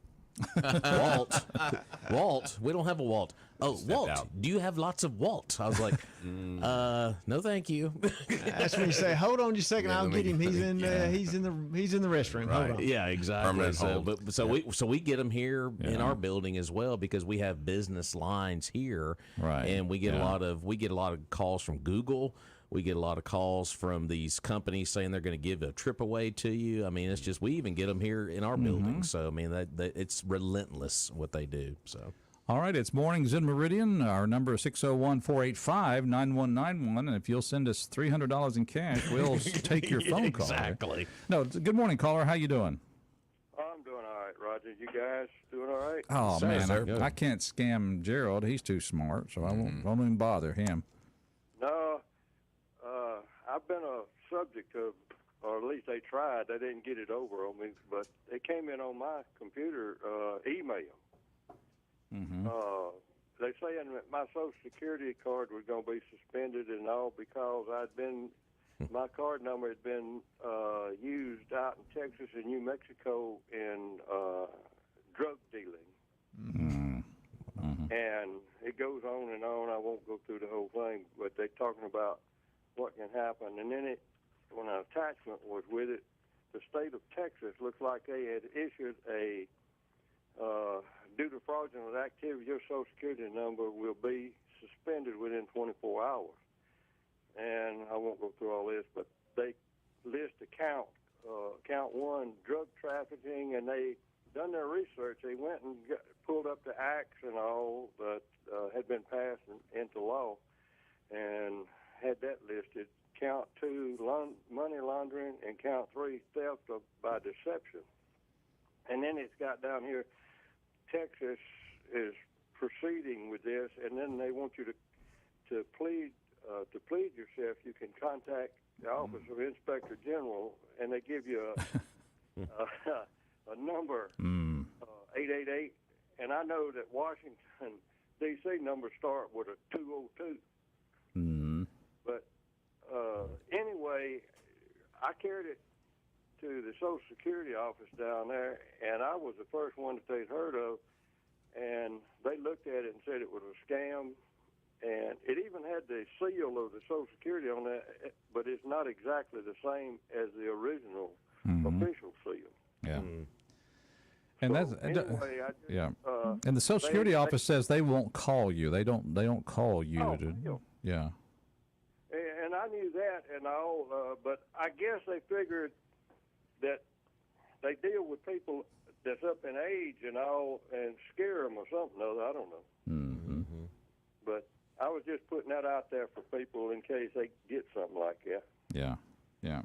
Walt. We don't have a Walt. Oh, Walt. Do you have lots of Walt? I was like, no, thank you. That's when you say, "Hold on just a second, I'll get him. He's in the restroom." Right. Hold on. Yeah, exactly. So we get them here in our building as well, because we have business lines here, right? And we get a lot of calls from Google. We get a lot of calls from these companies saying they're going to give a trip away to you. I mean, it's just, we even get them here in our building. So, I mean, that it's relentless what they do. So, all right, it's Mornings in Meridian. Our number is 601-485-9191. And if you'll send us $300 in cash, we'll take your phone call. Exactly. No, good morning, caller. How you doing? I'm doing all right, Roger. You guys doing all right? Oh, man, I can't scam Gerald. He's too smart, so I won't even bother him. No. I've been a subject of, or at least they tried. They didn't get it over on me, but they came in on my computer email. They saying that my Social Security card was going to be suspended and all because my card number had been used out in Texas and New Mexico in drug dealing. And it goes on and on. I won't go through the whole thing, but they're talking about what can happen. And then when an attachment was with it, the state of Texas looks like they had issued a, due to fraudulent activity, your Social Security number will be suspended within 24 hours. And I won't go through all this, but they list count one, drug trafficking, and they done their research. They went and pulled up the acts and all that had been passed into law and had that listed. Count 2, money laundering, and count 3, theft by deception. And then it's got down here, Texas is proceeding with this, and then they want you to plead yourself. You can contact the Office of Inspector General, and they give you a number, 888. And I know that Washington, D.C. numbers start with a 202. But anyway, I carried it to the Social Security office down there, and I was the first one that they'd heard of, and they looked at it and said it was a scam, and it even had the seal of the Social Security on that, but it's not exactly the same as the original official seal. Yeah. And that's anyway, and the Social Security office says they won't call you. They don't call you. Yeah. And I knew that and all, but I guess they figured that they deal with people that's up in age and all and scare them or something. I don't know. But I was just putting that out there for people in case they get something like that. Yeah, yeah.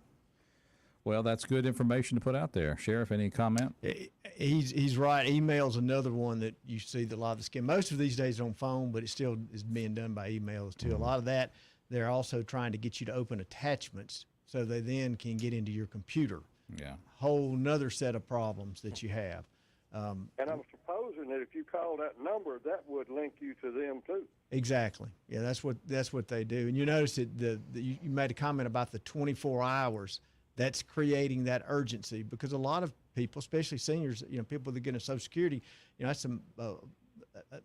Well, that's good information to put out there. Sheriff, any comment? He's right. Email's another one that you see that a lot of the scam. Most of these days on phone, but it still is being done by emails too. A lot of that, they're also trying to get you to open attachments so they then can get into your computer. Yeah. Whole nother set of problems that you have. And I'm supposing that if you call that number, that would link you to them too. Exactly. Yeah, that's what they do. And you notice that you made a comment about the 24 hours. That's creating that urgency because a lot of people, especially seniors, people that get a Social Security, that's a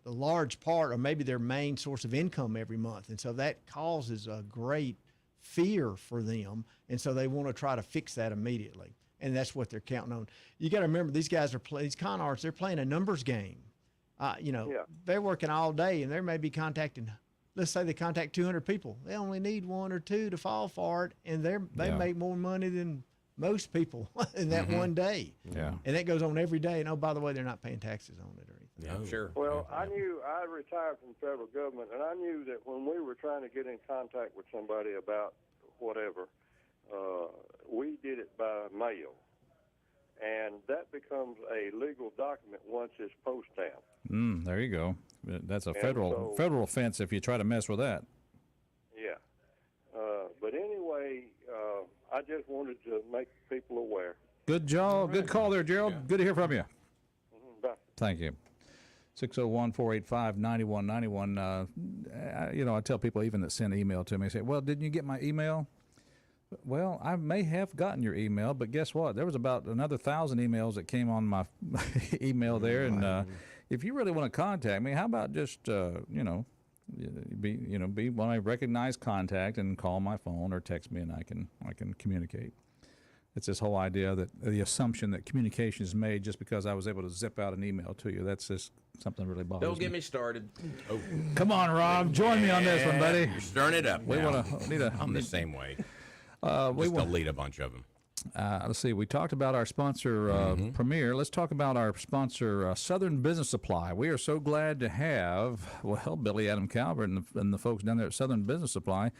large part or maybe their main source of income every month. And so that causes a great fear for them. And so they want to try to fix that immediately. And that's what they're counting on. You got to remember, these guys these con artists, they're playing a numbers game. They're working all day and they may be contacting, let's say they contact 200 people. They only need 1 or 2 to fall for it. And they make more money than most people in that one day. Yeah. And that goes on every day. And oh, by the way, they're not paying taxes on it or anything. Yeah, sure. Well, I retired from the federal government, and I knew that when we were trying to get in contact with somebody about whatever, we did it by mail. And that becomes a legal document once it's post-stamped. There you go. That's a federal offense if you try to mess with that. Yeah. But anyway, I just wanted to make people aware. Good job. Good call there, Gerald. Yeah. Good to hear from you. Bye. Thank you. 601-485-9191. I tell people even that send email to me, I say, well, didn't you get my email? Well, I may have gotten your email, but guess what? There was about another 1,000 emails that came on my email there. And if you really want to contact me, how about just, be when I recognize contact and call my phone or text me and I can communicate. It's this whole idea that the assumption that communication is made just because I was able to zip out an email to you. That's just something that really bothers me. Don't get me started. Oh. Come on, Rob. Join me on this one, buddy. You're stirring it up. I'm the same way. Just delete a bunch of them. Let's see. We talked about our sponsor, Premier. Let's talk about our sponsor, Southern Business Supply. We are so glad to have, Billy Adam Calvert and the folks down there at Southern Business Supply.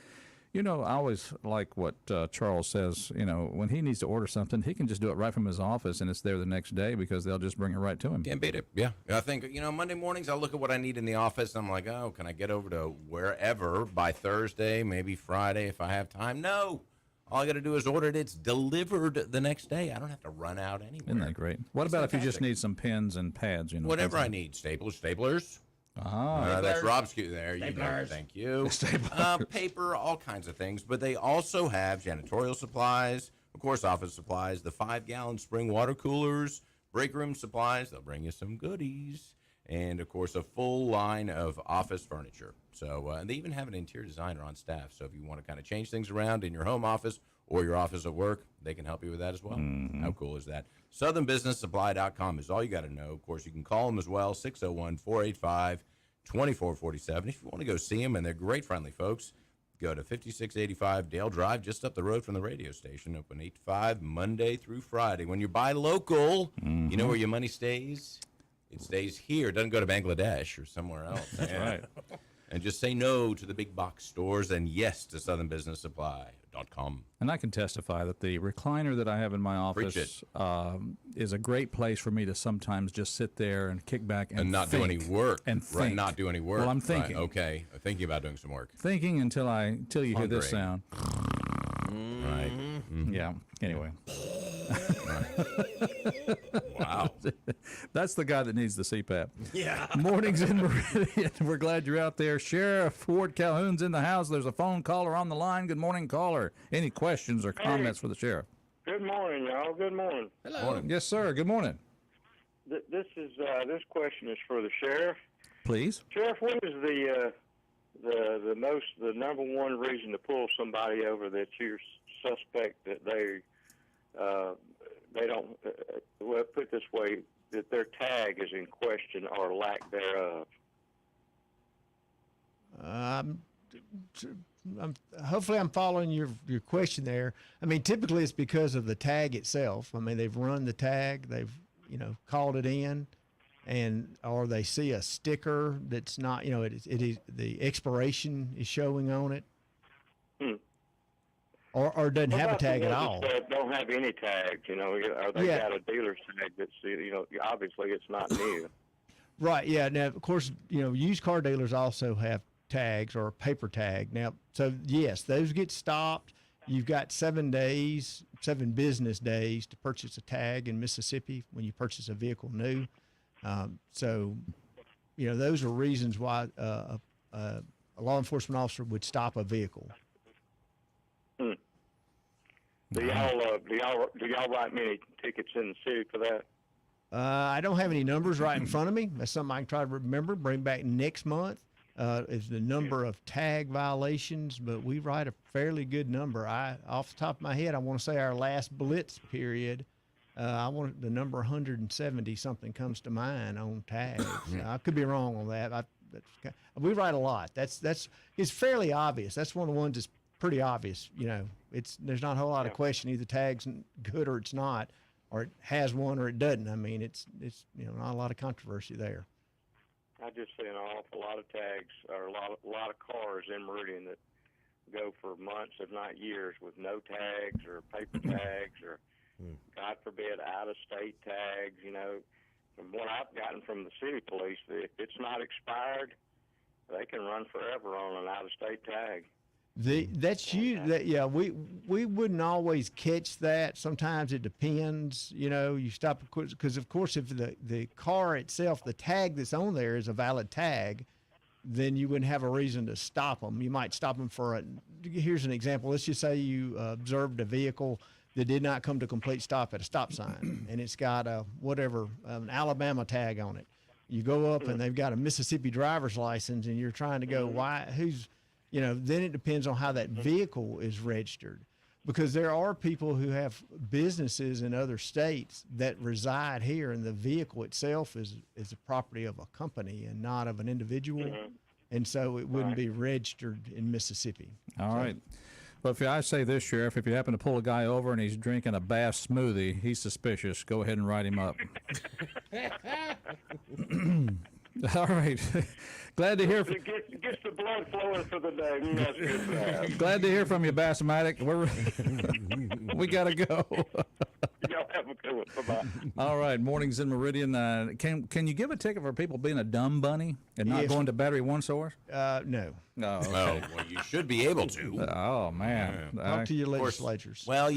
I always like what Charles says. When he needs to order something, he can just do it right from his office, and it's there the next day because they'll just bring it right to him. Can't beat it. Yeah. I think, Monday mornings, I look at what I need in the office, and I'm like, oh, can I get over to wherever by Thursday, maybe Friday if I have time? No. All I got to do is order it. It's delivered the next day. I don't have to run out anywhere. Isn't that great? What about if you just need some pens and pads? Whatever I need. Staplers. That's Rob's cue there. You know, thank you. Paper, all kinds of things. But they also have janitorial supplies, of course, office supplies, the 5-gallon spring water coolers, break room supplies. They'll bring you some goodies. And, of course, a full line of office furniture. So and they even have an interior designer on staff. So if you want to kind of change things around in your home office or your office at work, they can help you with that as well. How cool is that? SouthernBusinessSupply.com is all you got to know. Of course, you can call them as well, 601-485-2447. If you want to go see them, and they're great, friendly folks, go to 5685 Dale Drive, just up the road from the radio station, open 8 to 5, Monday through Friday. When you buy local, you know where your money stays? It stays here. It doesn't go to Bangladesh or somewhere else. That's right. And just say no to the big box stores and yes to SouthernBusinessSupply.com. And I can testify that the recliner that I have in my office is a great place for me to sometimes just sit there and kick back and not think, do any work. And think. Right, not do any work. Well, I'm thinking. Right, okay, thinking about doing some work. Thinking until you hear this sound. Right. Mm-hmm. Yeah. Anyway. Wow. That's the guy that needs the CPAP. Yeah. Mornings in Meridian. We're glad you're out there. Sheriff Ward Calhoun's in the house. There's a phone caller on the line. Good morning, caller. Any questions or comments for the sheriff? Good morning, y'all. Good morning. Hello. Morning. Yes, sir. Good morning. This question is for the sheriff. Please. Sheriff, what is the number one reason to pull somebody over that you're suspect that they don't, well, put it this way, that their tag is in question or lack thereof? Hopefully I'm following your question there. I mean, typically it's because of the tag itself. I mean, they've run the tag, they've, called it in. or they see a sticker that's not, it is the expiration is showing on it, or doesn't have a tag at all. That don't have any tags, or they got a dealer's tag that's, obviously it's not new. Right. Yeah. Now, of course, used car dealers also have tags or a paper tag. Now, so yes, those get stopped. You've got 7 business days to purchase a tag in Mississippi when you purchase a vehicle new. So, those are reasons why a law enforcement officer would stop a vehicle. Do y'all write many tickets in the city for that? I don't have any numbers right in front of me. That's something I can try to remember, bring back next month. Is the number of tag violations, but we write a fairly good number. Off the top of my head, I want to say our last blitz period, the number 170 something comes to mind on tags. I could be wrong on that. We write a lot. It's fairly obvious. That's one of the ones that's pretty obvious. There's not a whole lot of question. Either tag's good or it's not, or it has one or it doesn't. I mean, it's not a lot of controversy there. I just see an awful lot of tags, or a lot of cars in Meridian that go for months, if not years, with no tags or paper tags or, God forbid, out-of-state tags. From what I've gotten from the city police, if it's not expired, they can run forever on an out-of-state tag. We wouldn't always catch that. Sometimes it depends. You stop because, of course, if the car itself, the tag that's on there is a valid tag, then you wouldn't have a reason to stop them. You might stop them here's an example. Let's just say you observed a vehicle that did not come to complete stop at a stop sign, and it's got an Alabama tag on it. You go up and they've got a Mississippi driver's license, and you're trying to go, then it depends on how that vehicle is registered, because there are people who have businesses in other states that reside here, and the vehicle itself is the property of a company and not of an individual. And so it wouldn't be registered in Mississippi. All right. Well, I say this, Sheriff, if you happen to pull a guy over and he's drinking a Bass smoothie, he's suspicious. Go ahead and write him up. All right. Glad to hear. It gets the blood flowing for the day. That's good. Glad to hear from you, Bass-O-Matic. We got to go. Y'all have a good one. Bye-bye. All right. Mornings in Meridian. Can you give a ticket for people being a dumb bunny and not going to Battery One Source? No. No. Okay. Well, you should be able to. Oh, man. Talk to your legislatures. Well,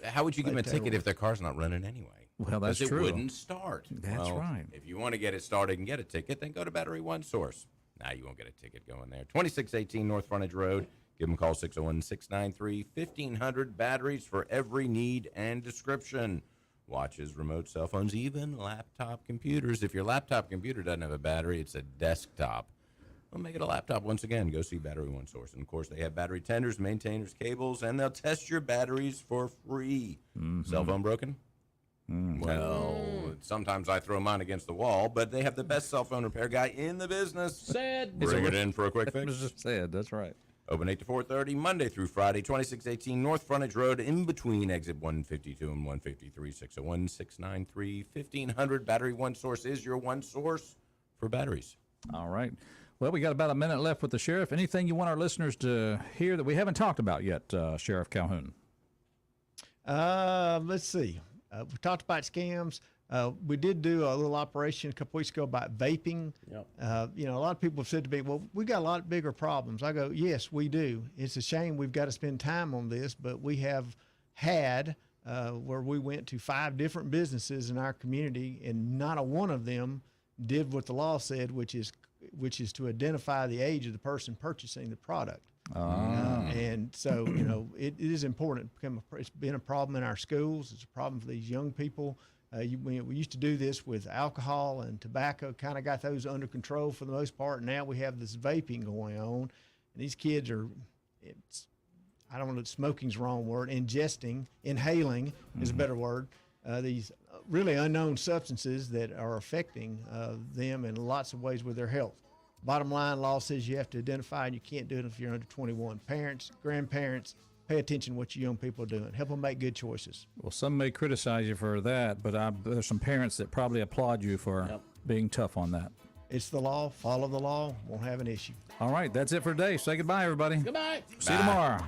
how would you give them a ticket if their car's not running anyway? Well, that's true. It wouldn't start. That's right. If you want to get it started and get a ticket, then go to Battery One Source. Now you won't get a ticket going there. 2618 North Frontage Road. Give them a call, 601-693-1500. Batteries for every need and description. Watches, remote cell phones, even laptop computers. If your laptop computer doesn't have a battery, it's a desktop. Well, make it a laptop once again. Go see Battery One Source. And, of course, they have battery tenders, maintainers, cables, and they'll test your batteries for free. Cell phone broken? Well, sometimes I throw mine against the wall, but they have the best cell phone repair guy in the business. Sad. Bring it in for a quick fix. Sad, that's right. Open 8 to 4:30, Monday through Friday, 2618 North Frontage Road, in between exit 152 and 153, 601-693-1500. Battery One Source is your one source for batteries. All right. Well, we got about a minute left with the Sheriff. Anything you want our listeners to hear that we haven't talked about yet, Sheriff Calhoun? Let's see. We talked about scams. We did do a little operation a couple weeks ago about vaping. Yep. A lot of people have said to me, well, we got a lot bigger problems. I go, yes, we do. It's a shame we've got to spend time on this, but we have had where we went to 5 different businesses in our community, and not a one of them did what the law said, which is to identify the age of the person purchasing the product. And so, it is important. It's been a problem in our schools. It's a problem for these young people. We used to do this with alcohol and tobacco, kind of got those under control for the most part. Now we have this vaping going on. And these kids are, I don't know if smoking's the wrong word, inhaling is a better word, these really unknown substances that are affecting them in lots of ways with their health. Bottom line, law says you have to identify, and you can't do it if you're under 21. Parents, grandparents, pay attention to what your young people are doing. Help them make good choices. Well, some may criticize you for that, but there's some parents that probably applaud you for being tough on that. It's the law. Follow the law. Won't have an issue. All right, that's it for today. Say goodbye, everybody. Goodbye. See you tomorrow.